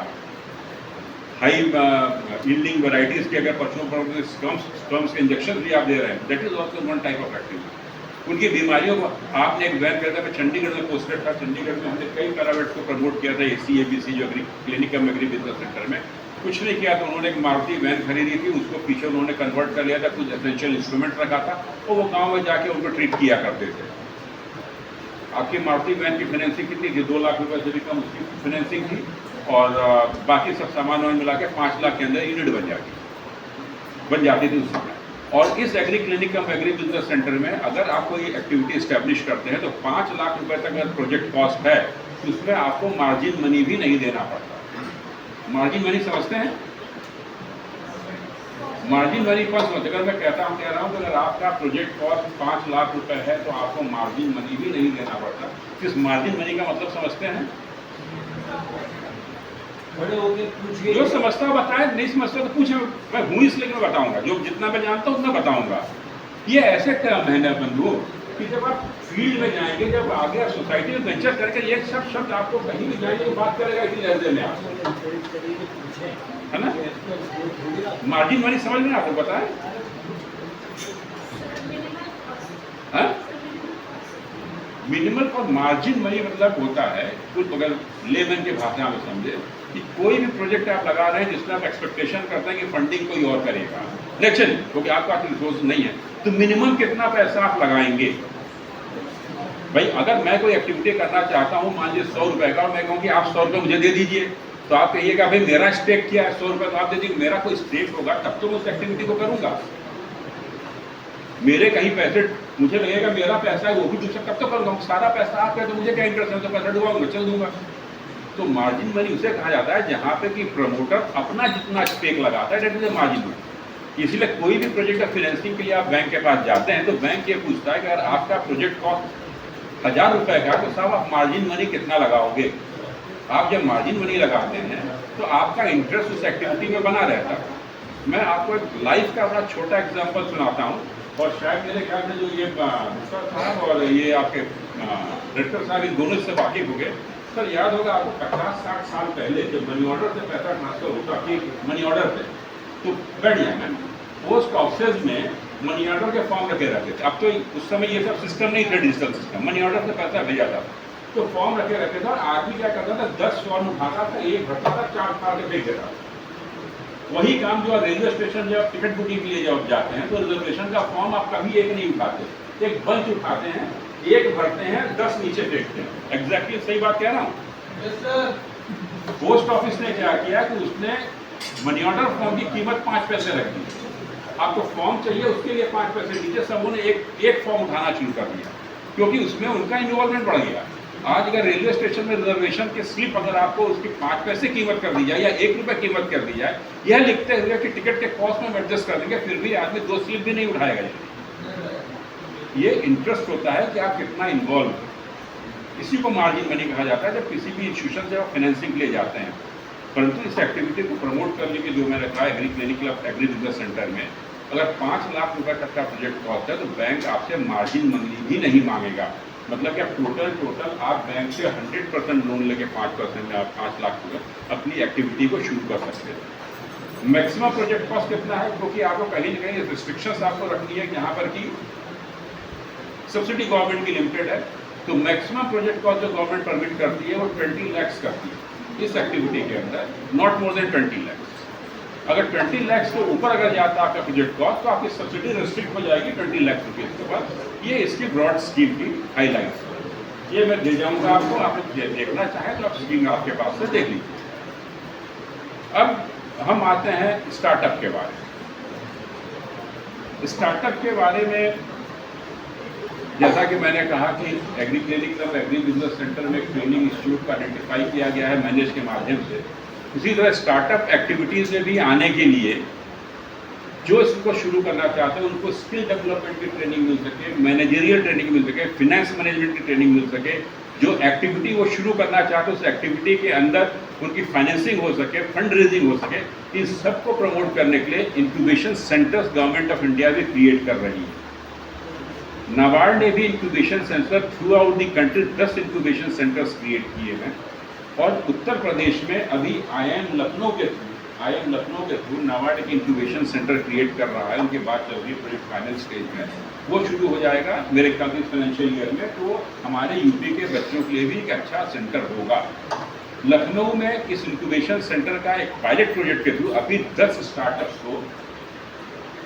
हाई यील्डिंग वैरायटीज के अगर पशुओं पर स्पर्म्स के इंजेक्शन भी आप दे रहे हैं, that is also one type of activity. उनकी बीमारियों को आपने एक बयान किया था, मैं चंडीगढ़ में पोस्टेड था, चंडीगढ़ में हमने कई पैरावेट्स को प्रमोट किया था, AC ABC जो agree clinic agri business centre में। कुछ नहीं किया, तो उन्होंने एक मारुति वैन खरीदी थी, उसको पीछे उन्होंने कन्वर्ट कर लिया था, कुछ एसेंशियल इंस्ट्रूमेंट रखा था, और वो गांव में जाके उनको ट्रीट किया करते थे। आपकी मारुति वैन की फाइनेंसिंग कितनी थी? 2 लाख रुपए से भी कम उसकी फाइनेंसिंग थी, और बाकी सब सामान वामान मिला के 5 लाख के अंदर यूनिट बन जाती थी उस समय। और इस एग्री क्लिनिक कम एग्री बिजनेस सेंटर में अगर आप कोई एक्टिविटी इस्टेब्लिश करते हैं तो 5 लाख रुपए तक अगर प्रोजेक्ट कॉस्ट है तो उसमें आपको मार्जिन मनी भी नहीं देना पड़ता। मार्जिन मनी समझते हैं? मार्जिन मनी कौन समझते? अगर मैं कह रहा हूँ कि अगर आपका प्रोजेक्ट कॉस्ट 5 लाख रुपए है तो आपको मार्जिन मनी भी नहीं देना पड़ता। इस मार्जिन मनी का मतलब समझते हैं? जो समझता बताए, नहीं समझता तो पूछे, मैं हूँ इसलिए मैं बताऊंगा, जो जितना मैं जानता हूँ उतना बताऊंगा। ये ऐसे टर्म है ना बंधु कि जब आप फील्ड में जाएंगे, जब आगे सोसाइटी में वेंचर करके ये सब शब्द आपको कहीं भी जाएंगे तो बात करेगा इसी लहजे में आपको, है ना? मार्जिन मनी समझ में आपको पता है? मिनिमल और मार्जिन मनी मतलब होता है, कुछ अगर लेमन के भाषा में समझे, कि कोई भी प्रोजेक्ट आप लगा रहे हैं जिसमें आप एक्सपेक्टेशन करते हैं कि फंडिंग कोई और करेगा, नेचुरली क्योंकि आपका रिसोर्स नहीं है, तो मिनिमम कितना पैसा आप लगाएंगे? भाई अगर मैं कोई एक्टिविटी करना चाहता हूँ, मान लीजिए 100 रुपए का, और मैं कहूँ कि आप 100 रुपये मुझे दे दीजिए, तो आप कहिएगा भाई मेरा स्टेक क्या है, 100 रुपये तो आप दे दीजिए। मेरा कोई स्टेक होगा तब तो मैं उस एक्टिविटी को करूँगा। मेरे कहीं पैसे मुझे लगेगा मेरा पैसा है वो भी दूसरा कब तो करूँगा, सारा पैसा आप है तो मुझे क्या इंटरेस्ट है, तो पैसा डुबाऊंगा, चल दूंगा। तो मार्जिन मनी उसे कहा जाता है जहाँ पे कि प्रमोटर अपना जितना स्टेक लगाता है, डेट इज मार्जिन मनी। इसलिए कोई भी प्रोजेक्ट का फाइनेंसिंग के लिए आप बैंक के पास जाते हैं तो बैंक ये पूछता है कि अगर आपका प्रोजेक्ट कॉस्ट 1000 रुपये का, तो साहब आप मार्जिन मनी कितना लगाओगे? आप जब मार्जिन मनी लगाते हैं तो आपका इंटरेस्ट उस एक्टिविटी में बना रहता है। मैं आपको एक लाइफ का बड़ा छोटा एग्जांपल सुनाता हूँ, और शायद मेरे ख्याल से जो ये मिस्टर साहब और ये आपके डायरेक्टर साहब इन दोनों से वाकिफ हो गए। सर याद होगा आपको 50-60 साल पहले जब मनी ऑर्डर से पैसा ट्रांसफर होता कि मनी ऑर्डर से, तो बढ़िया मैम पोस्ट ऑफिस में मनी ऑर्डर के फॉर्म रखे रहते थे। अब तो उस समय ये सब सिस्टम नहीं था, डिजिटल सिस्टम, मनी ऑर्डर से पैसा भेजा था तो फॉर्म रखे रहते थे, और आदमी क्या करता था 10 फॉर्म उठाता था, एक भरता था, 4 फाड़ के फेंक देता था। वही काम जो रेलवे स्टेशन जब टिकट बुकिंग के लिए जब जाते हैं तो रिजर्वेशन का फॉर्म आप कभी एक नहीं उठाते, एक बंच उठाते हैं, एक भरते हैं, 10 नीचे फेंकते हैं। एग्जैक्टली सही बात कह रहा हूँ? पोस्ट ऑफिस ने क्या किया कि उसने मनी ऑर्डर फॉर्म की कीमत 5 पैसे रख दी। आपको फॉर्म चाहिए उसके लिए 5 पैसे नीचे सबों ने एक फॉर्म उठाना शुरू कर दिया, क्योंकि उसमें उनका इन्वॉल्वमेंट बढ़ गया। आज अगर रेलवे स्टेशन में रिजर्वेशन की स्लिप अगर आपको उसकी 5 पैसे कीमत कर दी जाए या 1 रुपये कीमत कर दी जाए, यह लिखते हुए कि टिकट के कॉस्ट में एडजस्ट कर देंगे, फिर भी आदमी 2 स्लिप भी नहीं उठाएगा। ये इंटरेस्ट होता है कि आप कितना इन्वॉल्व, इसी को मार्जिन मनी कहा जाता है जब किसी भी इंस्टीट्यूशन से आप फाइनेंसिंग के लिए जाते हैं। परंतु इस एक्टिविटी को प्रमोट करने के जो मैंने कहा agree clinic club agri business centre में अगर 5 लाख रुपए तक का प्रोजेक्ट कॉस्ट है तो बैंक आपसे मार्जिन मनी भी नहीं मांगेगा। मतलब कि आप टोटल आप बैंक से 100% लोन लेके 5% में आप 5 लाख रुपये अपनी एक्टिविटी को शुरू कर सकते हैं। मैक्सिमम प्रोजेक्ट कॉस्ट कितना है, क्योंकि आपको कहीं ना कहीं रिस्ट्रिक्शंस आपको रखनी है यहाँ पर कि सब्सिडी गवर्नमेंट की लिमिटेड है, तो मैक्सिमम प्रोजेक्ट कॉस्ट जो गवर्नमेंट परमिट करती है वो 20 लाख करती है इस एक्टिविटी के अंदर, नॉट मोर देन 20 लाख। अगर 20 लाख से ऊपर अगर जाता है आपका प्रोजेक्ट कॉस्ट तो आपकी सब्सिडी रिस्ट्रिक्ट हो जाएगी 20 लाख रुपीज़ के बाद। ये इसकी ब्रॉड स्कीम की हाईलाइट्स, ये मैं दे जाऊंगा आपको, आप देखना चाहें तो आप स्कीम आपके पास से देख लीजिए। अब हम आते हैं स्टार्टअप के बारे में। स्टार्टअप के बारे में जैसा कि मैंने कहा कि agree clinic club agri business centre में एक ट्रेनिंग इंस्टीट्यूट का आइडेंटिफाई किया गया है मैनेज के माध्यम से। इसी तरह स्टार्टअप एक्टिविटीज़ में भी आने के लिए जो इसको शुरू करना चाहते हैं उनको स्किल डेवलपमेंट की ट्रेनिंग मिल सके, मैनेजरियल ट्रेनिंग मिल सके, फिनेंस मैनेजमेंट की ट्रेनिंग मिल सके, जो एक्टिविटी वो शुरू करना चाहते हैं उस एक्टिविटी के अंदर उनकी फाइनेंसिंग हो सके, फंड रेजिंग हो सके, इन सबको प्रमोट करने के लिए incubation centres government of India भी क्रिएट कर रही है। नाबार्ड ने भी incubation centre through out the country 10 incubation centres create किए हैं, और उत्तर प्रदेश में अभी IIM लखनऊ के थ्रू नाबार्ड एक इंक्यूबेशन सेंटर क्रिएट कर रहा है। उनकी बात चल रही है प्रोजेक्ट फाइनल स्टेज में, वो शुरू हो जाएगा मेरे ख्याल से इस फाइनेंशियल ईयर में, तो हमारे यूपी के बच्चों के लिए भी एक अच्छा सेंटर होगा। लखनऊ में इस इंक्यूबेशन सेंटर का एक पायलट प्रोजेक्ट के थ्रू अभी 10 स्टार्टअप्स को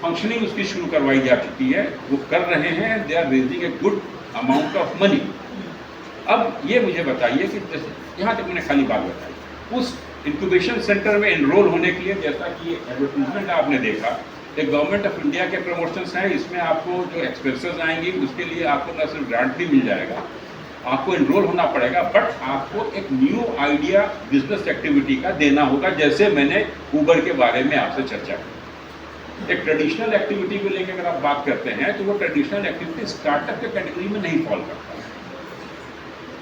फंक्शनिंग उसकी शुरू करवाई जा चुकी है, वो कर रहे हैं, they are raising a good amount of money. अब ये मुझे बताइए कि जैसे यहाँ तक मैंने खाली बात बताई, उस इंक्यूबेशन सेंटर में एनरोल होने के लिए, जैसा कि एडवर्टीजमेंट आपने देखा, एक गवर्नमेंट ऑफ इंडिया के प्रमोशंस हैं, इसमें आपको जो एक्सपेंसेस आएंगी उसके लिए आपको न सिर्फ ग्रांट भी मिल जाएगा, आपको एनरोल होना पड़ेगा, बट आपको एक न्यू आइडिया बिजनेस एक्टिविटी का देना होगा, जैसे मैंने ऊबर के बारे में आपसे चर्चा की। एक ट्रेडिशनल एक्टिविटी को लेकर अगर आप बात करते हैं तो वो ट्रेडिशनल एक्टिविटी स्टार्टअप के कैटेगरी में नहीं फॉल करता।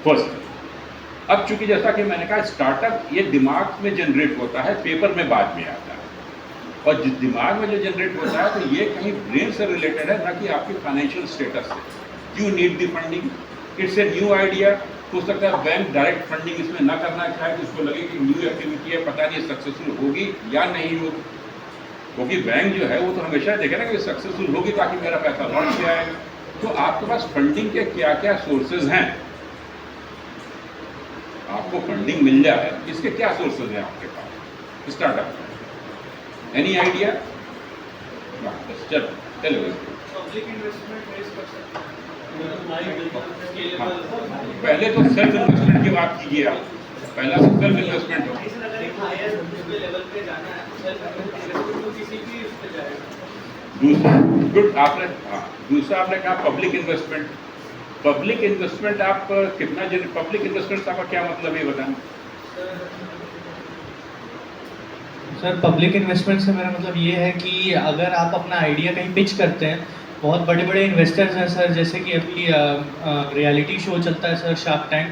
फर्स्ट, अब चूंकि जैसा कि मैंने कहा, स्टार्टअप ये दिमाग में जनरेट होता है, पेपर में बाद में आता है, और जिस दिमाग में जो जनरेट होता है तो ये कहीं ब्रेन से रिलेटेड है, ना कि आपकी फाइनेंशियल स्टेटस से। You need the funding, it's a new idea. हो सकता है बैंक डायरेक्ट फंडिंग इसमें ना करना चाहे, तो उसको लगे कि न्यू एक्टिविटी है, पता नहीं सक्सेसफुल होगी या नहीं होगी, क्योंकि बैंक जो है वो तो हमेशा देखे ना कि सक्सेसफुल होगी ताकि मेरा पैसा लौट के आएगा। तो आपके पास फंडिंग के क्या क्या सोर्सेज हैं, आपको फंडिंग मिल जाए, इसके क्या सोर्सेज हैं आपके पास स्टार्टअप में? Any idea? Public investment raise कर सकते हैं। पहले तो सेल्फ इन्वेस्टमेंट की बात कीजिए आप, पहला तो सेल्फ इन्वेस्टमेंट हो। अगर एक हायर लेवल पे जाना है तो सेल्फ इन्वेस्टमेंट तो किसी भी उस पे जाएगा। दूसरा, गुड, आपने दूसरा आपने कहा पब्लिक इन्वेस्टमेंट। पब्लिक इन्वेस्टमेंट आप कितना पब्लिक इन्वेस्टमेंट का क्या मतलब है बताएं? सर पब्लिक इन्वेस्टमेंट से मेरा मतलब ये है कि अगर आप अपना आइडिया कहीं पिच करते हैं, बहुत बड़े बड़े इन्वेस्टर्स हैं सर, जैसे कि अभी रियलिटी शो चलता है सर, शार्क टैंक,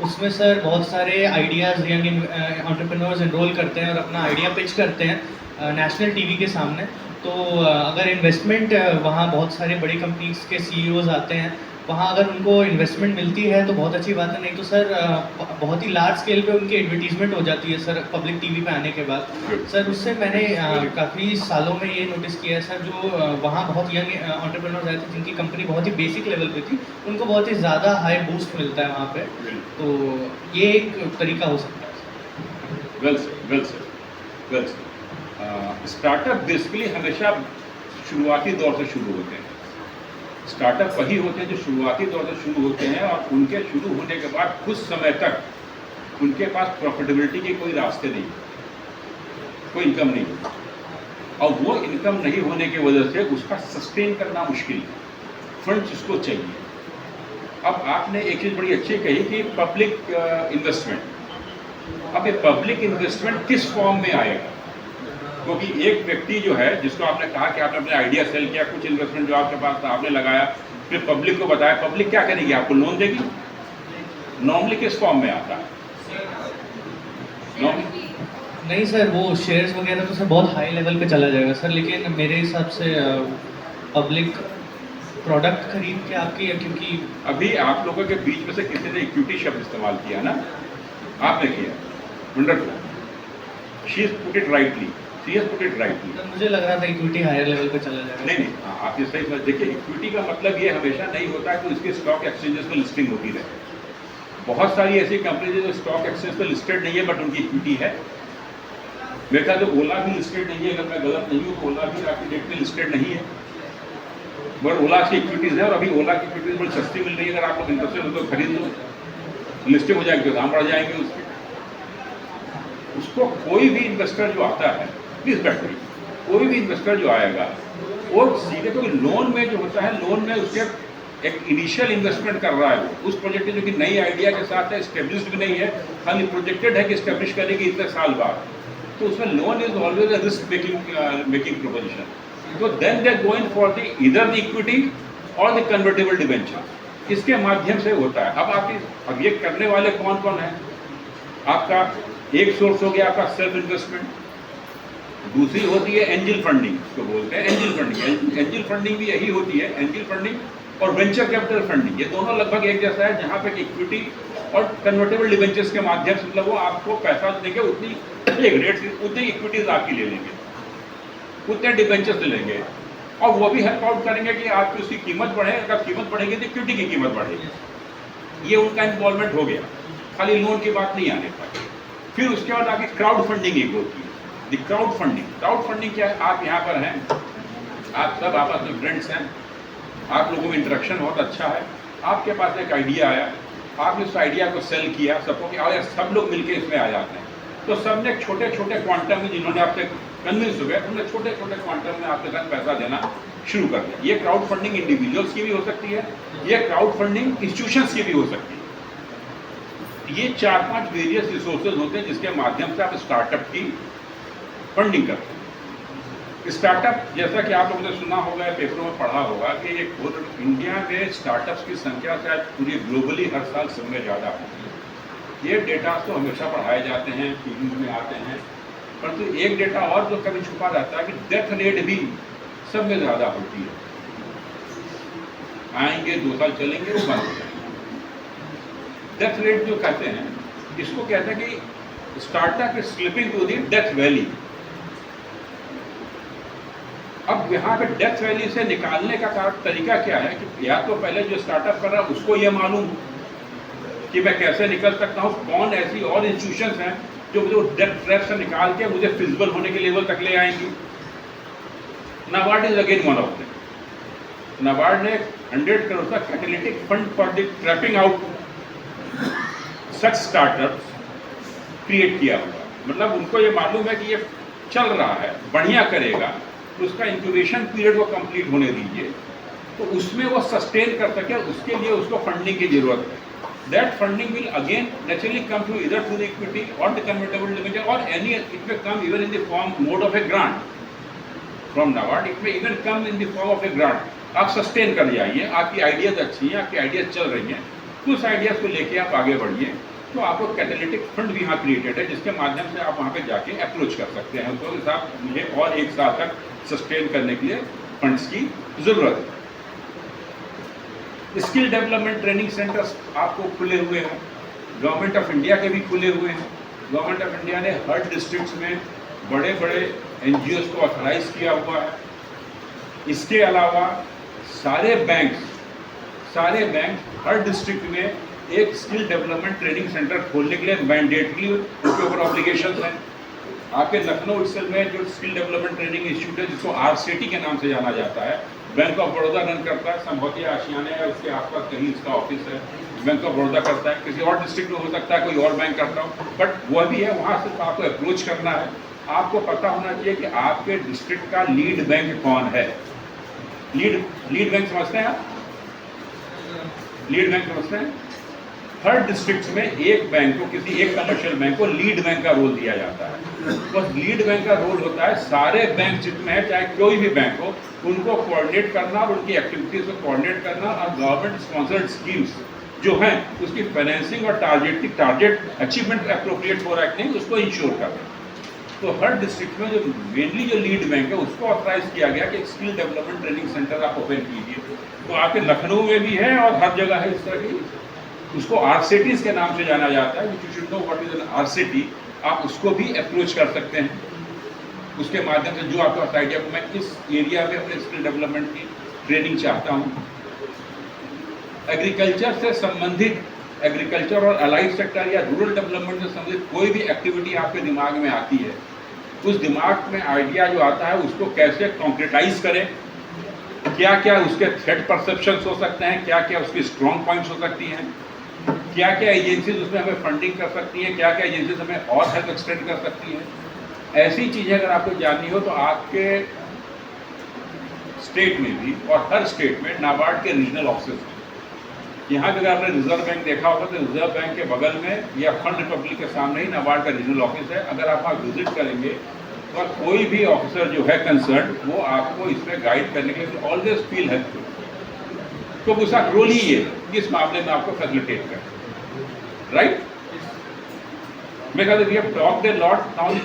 उसमें सर बहुत सारे आइडियाज़ यंग एंटरप्रेन्योर्स एनरोल करते हैं और अपना आइडिया पिच करते हैं नेशनल टीवी के सामने। तो अगर इन्वेस्टमेंट वहाँ बहुत सारे बड़ी कंपनीज के सीईओज आते हैं, वहाँ अगर उनको इन्वेस्टमेंट मिलती है तो बहुत अच्छी बात है, नहीं तो सर बहुत ही लार्ज स्केल पे उनकी एडवर्टीजमेंट हो जाती है सर पब्लिक टीवी पे आने के बाद। सर उससे मैंने काफ़ी सालों में ये नोटिस किया है सर, जो वहाँ बहुत यंग एंटरप्रेन्योर्स आए थे जिनकी कंपनी बहुत ही बेसिक लेवल पे थी, उनको बहुत ही ज़्यादा हाई बूस्ट मिलता है वहाँ पे। तो ये एक तरीका हो सकता है। वेल सर, स्टार्टअप बेसिकली हमेशा शुरुआती दौर से शुरू होते हैं। स्टार्टअप वही होते हैं जो शुरुआती दौर से शुरू होते हैं और उनके शुरू होने के बाद कुछ समय तक उनके पास प्रॉफिटेबिलिटी के कोई रास्ते नहीं, कोई इनकम नहीं होती, और वो इनकम नहीं होने की वजह से उसका सस्टेन करना मुश्किल है, फंड्स उसको चाहिए। अब आपने एक चीज़ बड़ी अच्छी कही कि पब्लिक इन्वेस्टमेंट। अब ये पब्लिक इन्वेस्टमेंट किस फॉर्म में आएगा? क्योंकि एक व्यक्ति जो है, जिसको आपने कहा कि आपने अपने आइडिया सेल किया, कुछ इन्वेस्टमेंट जो आपके पास था आपने लगाया, फिर पब्लिक को बताया, पब्लिक क्या करेगी? आपको लोन देगी? नॉर्मली किस फॉर्म में आता है? नहीं सर, वो शेयर्स वगैरह तो सर बहुत हाई लेवल पे चला जाएगा सर, लेकिन मेरे हिसाब से पब्लिक प्रोडक्ट खरीद के आपकी, क्योंकि अभी आप लोगों के बीच में से किसी ने इक्विटी शब्द इस्तेमाल किया ना, आपने किया, wonderful, she has put it rightly, मुझे लग रहा था इक्विटी हायर लेवल पे चला जाएगा। नहीं, आप ये सही समझ। देखिए, इक्विटी का मतलब ये हमेशा नहीं होता है कि उसकी स्टॉक एक्सचेंजेस पर लिस्टिंग होती रहे। बहुत सारी ऐसी कंपनी जो स्टॉक एक्सचेंज पर लिस्टेड नहीं है बट उनकी इक्विटी है। मेरे ख्याल से ओला भी लिस्टेड नहीं है, अगर मैं गलत नहीं हूँ तो ओला भी आपकी डेट में लिस्टेड नहीं है, मगर ओला की इक्विटीज़ है और अभी ओला की इक्विटीज बड़ी सस्ती मिल रही है। अगर आप लोग इंटरेस्टेड हो तो खरीद लो, लिस्टिंग हो जाएगी तो दाम बढ़ जाएंगे उसके। उसको कोई भी इन्वेस्टर जो आता है, प्लीज बैठिए, कोई भी इन्वेस्टर जो आएगा वो सीधे, क्योंकि लोन में जो होता है, लोन में उसके एक इनिशियल इन्वेस्टमेंट कर रहा है वो उस प्रोजेक्ट जो कि नई आइडिया के साथ है, स्टेब्लिश्ड भी नहीं है, खाली प्रोजेक्टेड है कि स्टेब्लिश करेगी इतने साल बाद, तो उसमें loan is always a risk making proposition. तो then they going for the either the equity और द कन्वर्टेबल डिबेंचर, इसके माध्यम से होता है। अब ये करने वाले कौन कौन है? आपका एक सोर्स हो गया आपका सेल्फ इन्वेस्टमेंट, दूसरी होती है एंजल फंडिंग, इसको बोलते हैं एंजल फंडिंग। एंजल फंडिंग भी यही होती है, एंजल फंडिंग और वेंचर कैपिटल फंडिंग, ये दोनों लगभग एक जैसा है, जहाँ पे इक्विटी और कन्वर्टेबल डिबेंचर्स के माध्यम से, मतलब वो आपको पैसा देंगे, उतनी एक रेट से उतनी इक्विटीज आपकी ले लेंगे, उतने डिबेंचर्स ले लेंगे, और वो भी हेल्प आउट करेंगे कि आपकी उसकी कीमत बढ़े, अगर कीमत बढ़ेगी तो इक्विटी की कीमत बढ़ेगी। ये उनका इन्वॉल्वमेंट हो गया, खाली लोन की बात नहीं आने पाई। फिर उसके बाद आगे क्राउड फंडिंग एक होती है। क्राउड फंडिंग क्या है? आप यहाँ पर हैं, आप सब आपस में फ्रेंड्स हैं, आप लोगों में इंटरेक्शन बहुत अच्छा है, आपके पास एक आइडिया आया, आपने उस आइडिया को सेल किया सबको कि और सब लोग मिलके इसमें आ जाते हैं। तो सबने छोटे छोटे क्वांटम में, जिन्होंने आपसे कन्विंस हो गए, उन्होंने छोटे छोटे क्वांटम में आपके साथ पैसा देना शुरू कर दिया। ये क्राउड फंडिंग इंडिविजुअल्स की भी हो सकती है, ये क्राउड फंडिंग इंस्टीट्यूशंस की भी हो सकती है। ये 4-5 वेरियस रिसोर्सेज होते हैं जिसके माध्यम से आप स्टार्टअप की फंडिंग करते हैं। स्टार्टअप, जैसा कि आप लोगों ने सुना होगा, पेपरों में पढ़ा होगा कि इंडिया में स्टार्टअप्स की संख्या शायद पूरी ग्लोबली हर साल सबसे ज़्यादा है। ये डेटा तो हमेशा पढ़ाए जाते हैं, टीवी में आते हैं, परंतु एक डेटा और जो कभी छुपा रहता है कि डेथ रेट भी सब में ज़्यादा होती है। आएंगे 2 साल चलेंगे, वो बंद हो जाएंगे। डेथ रेट जो कहते हैं, इसको कहते हैं कि startup is slipping to the death valley. अब यहाँ पे डेथ वैली से निकालने का तरीका क्या है कि या तो पहले जो स्टार्टअप कर रहा है उसको ये मालूम कि मैं कैसे निकल सकता हूँ, कौन ऐसी और इंस्टीट्यूशंस हैं जो मुझे डेथ ट्रैप से निकाल के मुझे फिजिबल होने के लेवल तक ले आएंगी। NABARD is again one of them. NABARD ने 100 करोड़ का catalytic fund for the trapping out such startups create किया हुआ। मतलब उनको ये मालूम है कि ये चल रहा है, बढ़िया करेगा, उसका इंक्यूबेशन पीरियड को कंप्लीट होने दीजिए, तो उसमें वो सस्टेन कर सके, उसके लिए उसको फंडिंग की जरूरत है। That funding will again naturally come through either through the equity or the convertible debenture or any, it may come even in the form mode of a grant from NABARD, it may even come in the form of a grant. आप sustain कर जाइए, आपकी ideas अच्छी हैं, आपकी ideas चल रही हैं, तो उस आइडियाज को लेके आप आगे बढ़िए। तो आपको कैटालिटिक फंड भी यहाँ क्रिएटेड है जिसके माध्यम से आप वहाँ पे जाके अप्रोच कर सकते हैं, तो साहब मुझे और 1 साल तक सस्टेन करने के लिए फंड्स की ज़रूरत है। स्किल डेवलपमेंट ट्रेनिंग सेंटर्स आपको खुले हुए हैं, गवर्नमेंट ऑफ इंडिया के भी खुले हुए हैं। गवर्नमेंट ऑफ इंडिया ने हर डिस्ट्रिक्ट्स में बड़े बड़े एनजीओज को ऑथराइज किया हुआ है। इसके अलावा सारे बैंक हर डिस्ट्रिक्ट में एक स्किल डेवलपमेंट ट्रेनिंग सेंटर खोलने के लिए मैंडेटरी उनके ऊपर ऑब्लिगेशन हैं। आपके लखनऊ इसमें में जो स्किल डेवलपमेंट ट्रेनिंग इंस्टीट्यूट है, जिसको आरसीटी के नाम से जाना जाता है, बैंक ऑफ बड़ौदा रन करता है, संभवती आशियाने है उसके आसपास कहीं इसका ऑफिस है, बैंक ऑफ बड़ौदा करता है, किसी और डिस्ट्रिक्ट में हो सकता है कोई और बैंक करता हो, बट वह भी है, वहाँ सिर्फ आपको अप्रोच करना है। आपको पता होना चाहिए कि आपके डिस्ट्रिक्ट का लीड बैंक कौन है। लीड बैंक समझते हैं आप? लीड बैंक समझते हैं? हर डिस्ट्रिक्ट में एक बैंक को, किसी एक कमर्शियल बैंक को लीड बैंक का रोल दिया जाता है। बस लीड बैंक का रोल होता है सारे बैंक जितने हैं, चाहे कोई भी बैंक हो, उनको कोऑर्डिनेट करना और उनकी एक्टिविटीज को कोऑर्डिनेट करना और गवर्नमेंट स्पॉन्सर्ड स्कीम्स जो हैं उसकी फाइनेंसिंग और टारगेट अचीवमेंट एप्रोप्रिएट हो रहा है कि नहीं, उसको इंश्योर करना। तो हर डिस्ट्रिक्ट में जो मेनली जो लीड बैंक है उसको ऑथराइज किया गया कि एक स्किल डेवलपमेंट ट्रेनिंग सेंटर आप ओपन कीजिए। तो आपके लखनऊ में भी है और हर जगह है इस तरह की, उसको आरसीटीज के नाम से जाना जाता है। You should know what is an RCT. आप उसको भी अप्रोच कर सकते हैं, उसके माध्यम से जो आपके पास आइडिया को मैं इस एरिया में अपने स्किल डेवलपमेंट की ट्रेनिंग चाहता हूँ। एग्रीकल्चर से संबंधित, एग्रीकल्चर और अलाइड सेक्टर या रूरल डेवलपमेंट से संबंधित कोई भी एक्टिविटी आपके दिमाग में आती है, उस दिमाग में आइडिया जो आता है उसको कैसे कॉन्क्रेटाइज करें, क्या क्या उसके थ्रेट परसेप्शंस हो सकते हैं, क्या क्या उसकी स्ट्रॉन्ग पॉइंट्स हो सकती हैं, क्या क्या एजेंसीज उसमें हमें फंडिंग कर सकती हैं, क्या क्या एजेंसीज हमें और हेल्प एक्सटेंड कर सकती हैं। ऐसी चीज़ें अगर आपको जाननी हो तो आपके स्टेट में भी और हर स्टेट में नाबार्ड के रीजनल ऑफिस हैं। यहाँ पे अगर आपने रिजर्व बैंक देखा होगा तो रिजर्व बैंक के बगल में या फंड रिपब्लिक के सामने ही नाबार्ड का रीजनल ऑफिस है। अगर आप वहाँ विजिट करेंगे तो कोई भी ऑफिसर जो है कंसर्न, वो आपको इसमें गाइड करने के लिए ऑलवेज फील हेल्पफुल। तो उसका रोल ही ये है इस मामले में आपको फैसिलिटेट करें, राइट? मैं कहता we have talked a lot, now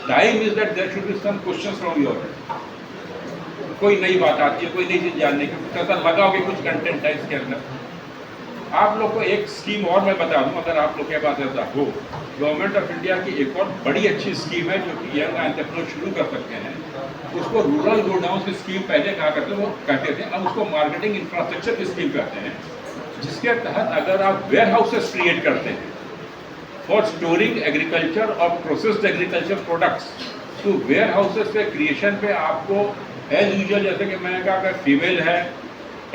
time is that there should be some questions from your end. कोई नई बात आती है, कोई नई चीज जानने की, ऐसा लगा कि कुछ कंटेंट है इसके अंदर। आप लोग को एक स्कीम और मैं बता दूं, अगर आप लोग के पास ऐसा हो, गवर्नमेंट ऑफ इंडिया की एक और बड़ी अच्छी स्कीम है जो कि यंग एंटरप्रेन्योर शुरू कर सकते हैं। उसको रूरल गोडाउन की स्कीम पहले कहा करते थे, वो कहते थे, अब उसको मार्केटिंग इंफ्रास्ट्रक्चर की स्कीम कहते हैं, जिसके तहत अगर आप वेयर हाउसेस क्रिएट करते हैं फॉर स्टोरिंग एग्रीकल्चर और प्रोसेस्ड एग्रीकल्चर प्रोडक्ट्स। तो वेयर हाउसेस के क्रिएशन पे आपको एज यूजुअल, जैसे कि मैंने कहा, अगर फीमेल है,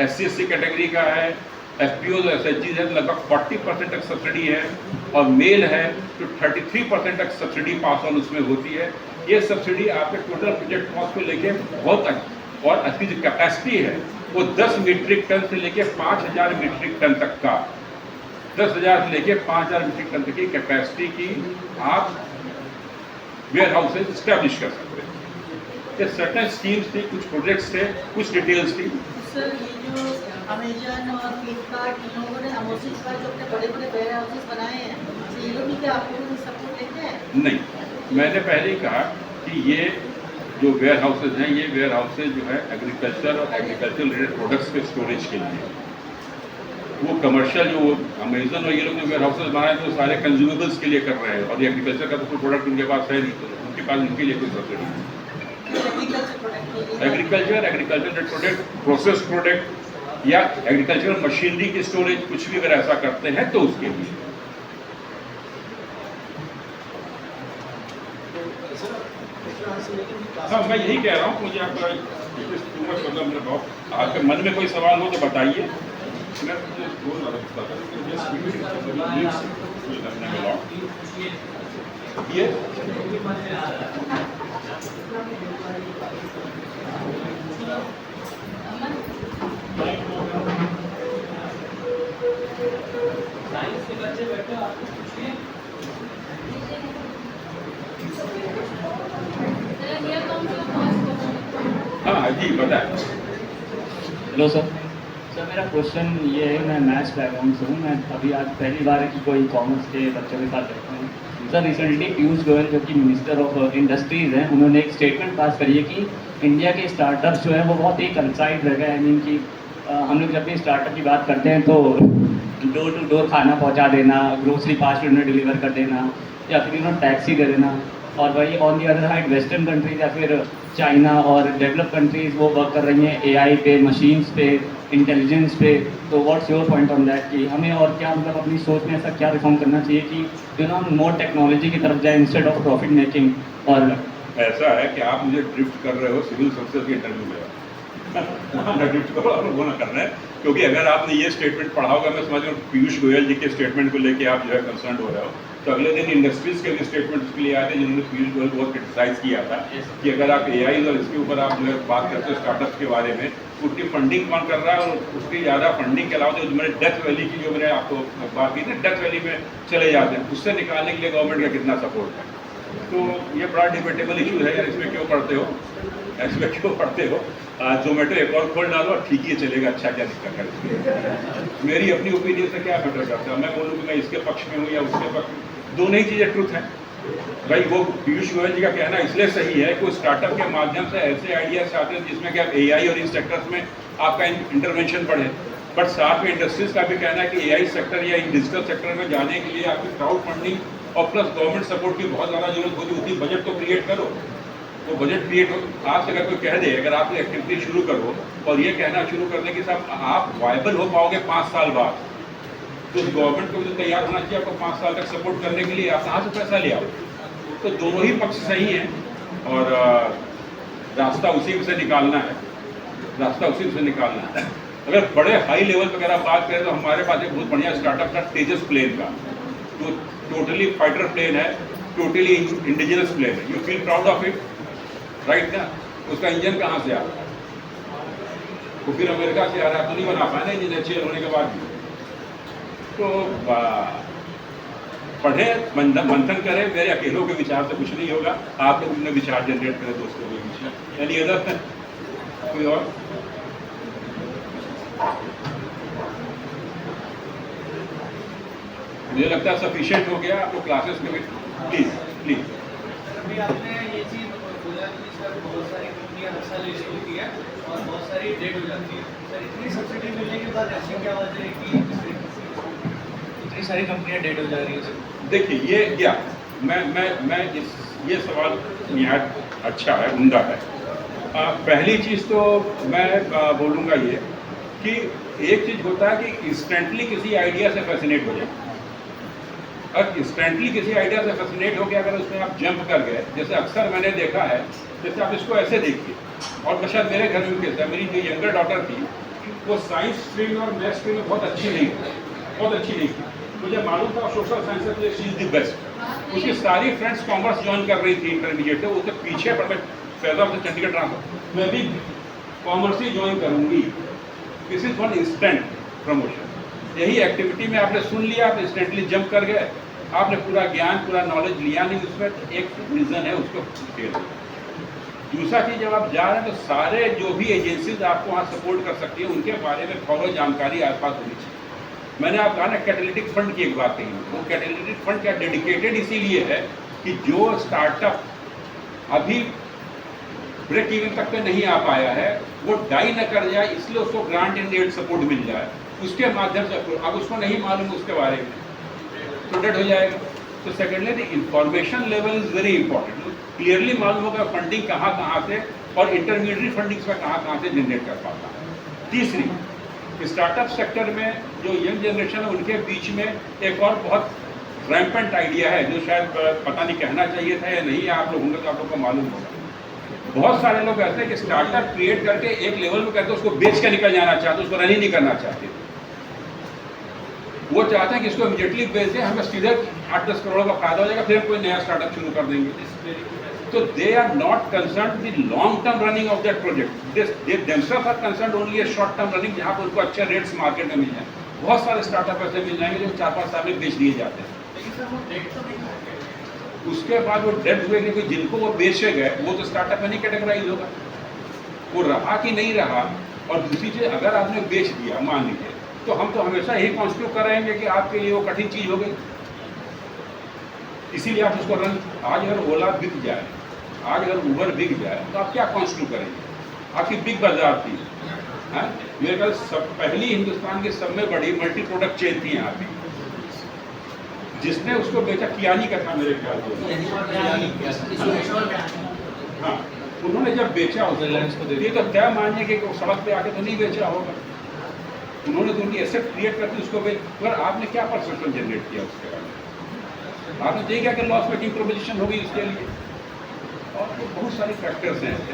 SC/ST कैटेगरी का है, FPOs SHGs है, तो लगभग 40% तक सब्सिडी है, और मेल है तो 33% तक सब्सिडी पास ऑन उसमें होती है। ये सब्सिडी आपके टोटल प्रोजेक्ट कॉस्ट को लेके बहुत अच्छी, और इसकी जो कैपेसिटी है वो 10 मीट्रिक टन से लेके 5000 मीट्रिक टन तक का, 10,000 से लेके 5000 मीट्रिक टन तक की कैपेसिटी की आप वेयर हाउसेज स्टैब्लिश कर सकते हैं। ये सर्टेन स्कीम्स थी, कुछ प्रोजेक्ट्स थे, कुछ डिटेल्स थी। सर ये जो अमेजन और फ्लिपकार्ट इन लोगों ने अमोसिस का जो अपने बड़े बड़े वेयर हाउसेस बनाए हैं, तो ये लोग भी क्या आप लोगों को सपोर्ट लेते हैं? नहीं, मैंने पहले ही कहा कि ये जो वेयर हाउसेज हैं, ये वेयर हाउसेज जो है एग्रीकल्चर और एग्रीकल्चर रिलेटेड प्रोडक्ट्स के स्टोरेज के लिए। वो कमर्शियल जो अमेजन और ये लोग जो वेयर हाउसेज बनाए हैं, तो सारे कंज्यूमेबल्स के लिए कर रहे हैं, और ये एग्रीकल्चर का तो कोई प्रोडक्ट उनके पास है नहीं, तो उनके पास इनके लिए कोई सब्सिडी नहीं। एग्रीकल्चर प्रोडक्ट, प्रोसेस प्रोडक्ट या एग्रीकल्चर मशीनरी की स्टोरेज, कुछ भी अगर ऐसा करते हैं तो उसके लिए। हाँ, मैं यही कह रहा हूँ, मुझे आपका मतलब मेरे बहुत आपके मन में कोई सवाल हो तो बताइए। मैं बोल रहा ये साइंस के बच्चे बैठे हो, आपको पूछिए। हाँ जी, बताएं। Hello sir. सर मेरा क्वेश्चन ये है, मैं मैथ्स बैकग्राउंड से हूँ। मैं अभी आज पहली बार है कि कोई कॉमर्स के बच्चों के साथ बैठा हूँ। सर रिसेंटली पीयूष गोयल जो कि मिनिस्टर ऑफ इंडस्ट्रीज़ हैं, उन्होंने एक स्टेटमेंट पास करी है कि इंडिया के स्टार्टअप्स जो है वो बहुत ही कंसाइड रह गए। आई मीन कि हम लोग जब भी स्टार्टअप की बात करते हैं तो डोर टू डोर खाना पहुँचा देना, ग्रोसरी 5 मिनट में डिलीवर कर देना, या फिर टैक्सी दे देना। और वही on the other hand western countries या फिर चाइना और डेवलप कंट्रीज़ वो वर्क कर रही हैं AI पे, मशीन्स पे, इंटेलिजेंस पे। तो what's your point on that कि हमें और क्या मतलब अपनी सोच में ऐसा क्या रिफॉर्म करना चाहिए कि जो ना हम मोर टेक्नोलॉजी की तरफ जाए इंस्टेड ऑफ प्रॉफिट मेकिंग? और ऐसा है कि आप मुझे ड्रिफ्ट कर रहे हो सिविल सर्विसेज के इंटरव्यू में, ड्रिफ्ट करो और वो ना करना है, क्योंकि अगर आपने ये स्टेटमेंट पढ़ा होगा, मैं समझ रहा हूँ पीयूष गोयल जी के स्टेटमेंट को लेके आप जो है कंसर्न हो रहे हो, तो अगले दिन इंडस्ट्रीज के भी स्टेटमेंट उसके लिए आए थे, जिन्होंने पीयूष गोयल बहुत क्रिटिसाइज किया था कि अगर आप AI और इसके ऊपर आप जो है बात करते हो स्टार्टअप्स के बारे में, उसकी फंडिंग कौन कर रहा है, और उसकी ज़्यादा फंडिंग के अलावा जो मैंने डेथ वैली की जो मैंने आपको बात की थी, डेथ वैली में चले जाते हैं, उससे निकालने के लिए गवर्नमेंट का कितना सपोर्ट है। तो ये बड़ा डिबेटेबल इशू है यार, इसमें क्यों पढ़ते हो, इसमें क्यों पढ़ते हो? जोमेटो एक और खोल डालो, ठीक ही चलेगा, अच्छा क्या दिक्कत है इसमें? मेरी अपनी ओपिनियन से क्या मैटर करता है? मैं बोलूँ कि मैं इसके पक्ष में हूँ या उसके पक्ष में, दोनों ही चीज़ें ट्रुथ हैं भाई। वो पीयूष गोयल जी का कहना इसलिए सही है कि स्टार्टअप के माध्यम से ऐसे आइडियाज आते हैं जिसमें कि आप AI और इन सेक्टर्स में आपका इंटरवेंशन बढ़े, बट साथ में इंडस्ट्रीज का भी कहना है कि AI सेक्टर या इन डिजिटल सेक्टर में जाने के लिए आपकी क्राउड फंडिंग और प्लस गवर्नमेंट सपोर्ट की बहुत ज़्यादा जरूरत होती है। उतनी बजट तो क्रिएट करो, वो बजट क्रिएट हो। आपसे अगर कोई कह दे, अगर आप एक्टिविटी शुरू करो और ये कहना शुरू कर दें कि साहब आप वायबल हो पाओगे 5 साल बाद, तो गवर्नमेंट को भी तो तैयार होना चाहिए आपको 5 साल तक सपोर्ट करने के लिए। आप कहाँ से पैसा ले आओ? तो दोनों ही पक्ष सही हैं, और रास्ता उसी से निकालना है, रास्ता उसी से निकालना है। अगर बड़े हाई लेवल पर अगर आप बात करें तो हमारे पास एक बहुत बढ़िया स्टार्टअप था तेजस प्लेन का, जो टोटली फाइटर प्लेन है, टोटली इंडिजिनस प्लेन है। You feel proud of it, right ना? उसका इंजन कहाँ से आ रहा है? तो फिर अमेरिका से आ रहा है, तो नहीं बना पाए ना इंजन अच्छे होने के बाद भी। तो पढ़े, मंथन करें, मेरे अकेलों के विचार से कुछ नहीं होगा, आप लोग अपने विचार जनरेट करें दोस्तों के विचार। यानी अदर कोई और मुझे लगता है सफिशिएंट हो गया। आप लोग क्लासेस में भी प्लीज अभी आपने ये चीज़ बोला कि सर बहुत सारी कंपनियां हर साल इशू होती है और बहुत सारी डेट हो जाती है। सर इतनी सब्सिडी मिलने के बाद ऐसी क्या वजह है कि इतनी सारी कंपनियां डेड हो जा रही है सर? देखिए, ये क्या मैं ये सवाल निहायत अच्छा है, उम्दा है। पहली चीज़ तो मैं बोलूँगा ये कि एक चीज़ होता है कि इंस्टेंटली किसी आइडिया से फैसिनेट हो जाए, और इंस्टेंटली किसी आइडिया से फैसिनेट हो गया, अगर उसमें आप जंप कर गए, जैसे अक्सर मैंने देखा है, जैसे आप इसको ऐसे देखिए, और शायद मेरे घर में भी कैसा, मेरी जो यंगर डॉटर थी वो साइंस स्ट्रीम और मैथ स्ट्रीम में बहुत अच्छी नहीं थी, मुझे मालूम था सोशल साइंस से शी इज द बेस्ट। उसकी सारी फ्रेंड्स कॉमर्स ज्वाइन कर रही थी इंटरमीडिएट, वो तो पीछे पड़ गए, पैदा से चंडीगढ़ ट्रांसफर, मैं भी कॉमर्स ही ज्वाइन करूँगी। This is one instant promotion. यही एक्टिविटी में आपने सुन लिया, आप इंस्टेंटली जंप कर गए, आपने पूरा ज्ञान पूरा नॉलेज लिया नहीं, उसमें एक रीज़न है, उसको फेल। दूसरा चीज़, जब आप जा रहे हैं तो सारे जो भी एजेंसीज आपको वहाँ सपोर्ट कर सकती है उनके बारे में थोड़ा जानकारी आसपास होनी चाहिए। मैंने आप कहा ना कैटेलिटिक फंड की एक बात कही, वो कैटेलिटिक फंड क्या डेडिकेटेड इसीलिए है कि जो स्टार्टअप अभी ब्रेक इवन तक पे नहीं आ पाया है वो डाई न कर जाए, इसलिए उसको ग्रांट एंड एड सपोर्ट मिल जाए, उसके माध्यम से। अब उसको नहीं मालूम उसके बारे में तो डेड हो जाएगा। तो secondly the information level is very important, clearly मालूम होगा फंडिंग कहाँ से और इंटरमीडिएट फंडिंग में कहाँ से जनरेट कर पाता है। तीसरी, स्टार्टअप सेक्टर में जो यंग जनरेशन है उनके बीच में एक और बहुत रैम्पेंट आइडिया है जो शायद पता नहीं कहना चाहिए था या नहीं, आप लोग होंगे तो आप लोग को मालूम होगा। बहुत सारे लोग कहते हैं कि स्टार्टअप क्रिएट करके एक लेवल में कहते हैं उसको बेच के निकल जाना चाहते, उसको रन ही नहीं करना चाहते। वो चाहते हैं कि इसको इमीडिएटली बेच दें, हमें सीधे 8-10 करोड़ का फायदा हो जाएगा, फिर कोई नया स्टार्टअप शुरू कर देंगे। तो they are not concern with long term running of that project, they themselves are concern only a short term running, जहाँ पर उनको अच्छे रेट्स मार्केट में मिल जाए। बहुत सारे स्टार्टअप ऐसे मिल जाएंगे जो 4-5 साल में बेच दिए जाते हैं। उसके बाद वो डेड हुए, क्योंकि जिनको वो बेचे गए वो तो स्टार्टअप में नहीं कैटेगराइज होगा, वो रहा कि नहीं रहा। और दूसरी चीज़, अगर आपने बेच दिया मान लीजिए, तो हम तो हमेशा यही कॉन्स्टिट्यूट कराएंगे कि आपके लिए वो कठिन चीज़ हो गई, इसीलिए आप उसको रन। आज अगर ओला बिक जाए, आज अगर उबर बिक जाए तो आप क्या कॉन्स्टिट्यूट करेंगे? आपकी बिग बाजार थी, है मेरे ख्याल सब पहली हिंदुस्तान की सब में बड़ी मल्टी प्रोडक्ट चेन थी यहाँ पे, जिसने उसको बेचा कियानी का था मेरे ख्याल से। हाँ, उन्होंने जब बेचा उसको, ये तो क्या मानिए कि वो सड़क पे आके तो नहीं बेचा होगा, उन्होंने तो उनकी एसेट क्रिएट करके उसको बेच। मगर आपने क्या परसेप्शन जनरेट किया उसके बारे में? आपने देखा क्या कि लॉस मेकिंग प्रोपोजिशन होगी उसके लिए, और तो बहुत सारे फैक्टर्स हैं ऐसे।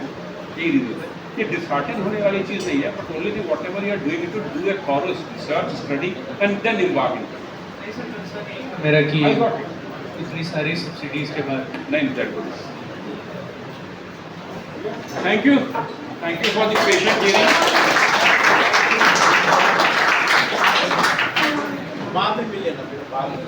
यही रीजन है, ये डिसहार्टन होने वाली चीज़ नहीं है, but only thing whatever you are doing to do a thorough research study and then involve in. मेरा कि इतनी सारी सब्सिडीज के बाद नहीं, that good. Thank you for the patient hearing. बाद में मिलेगा, फिर बाद में।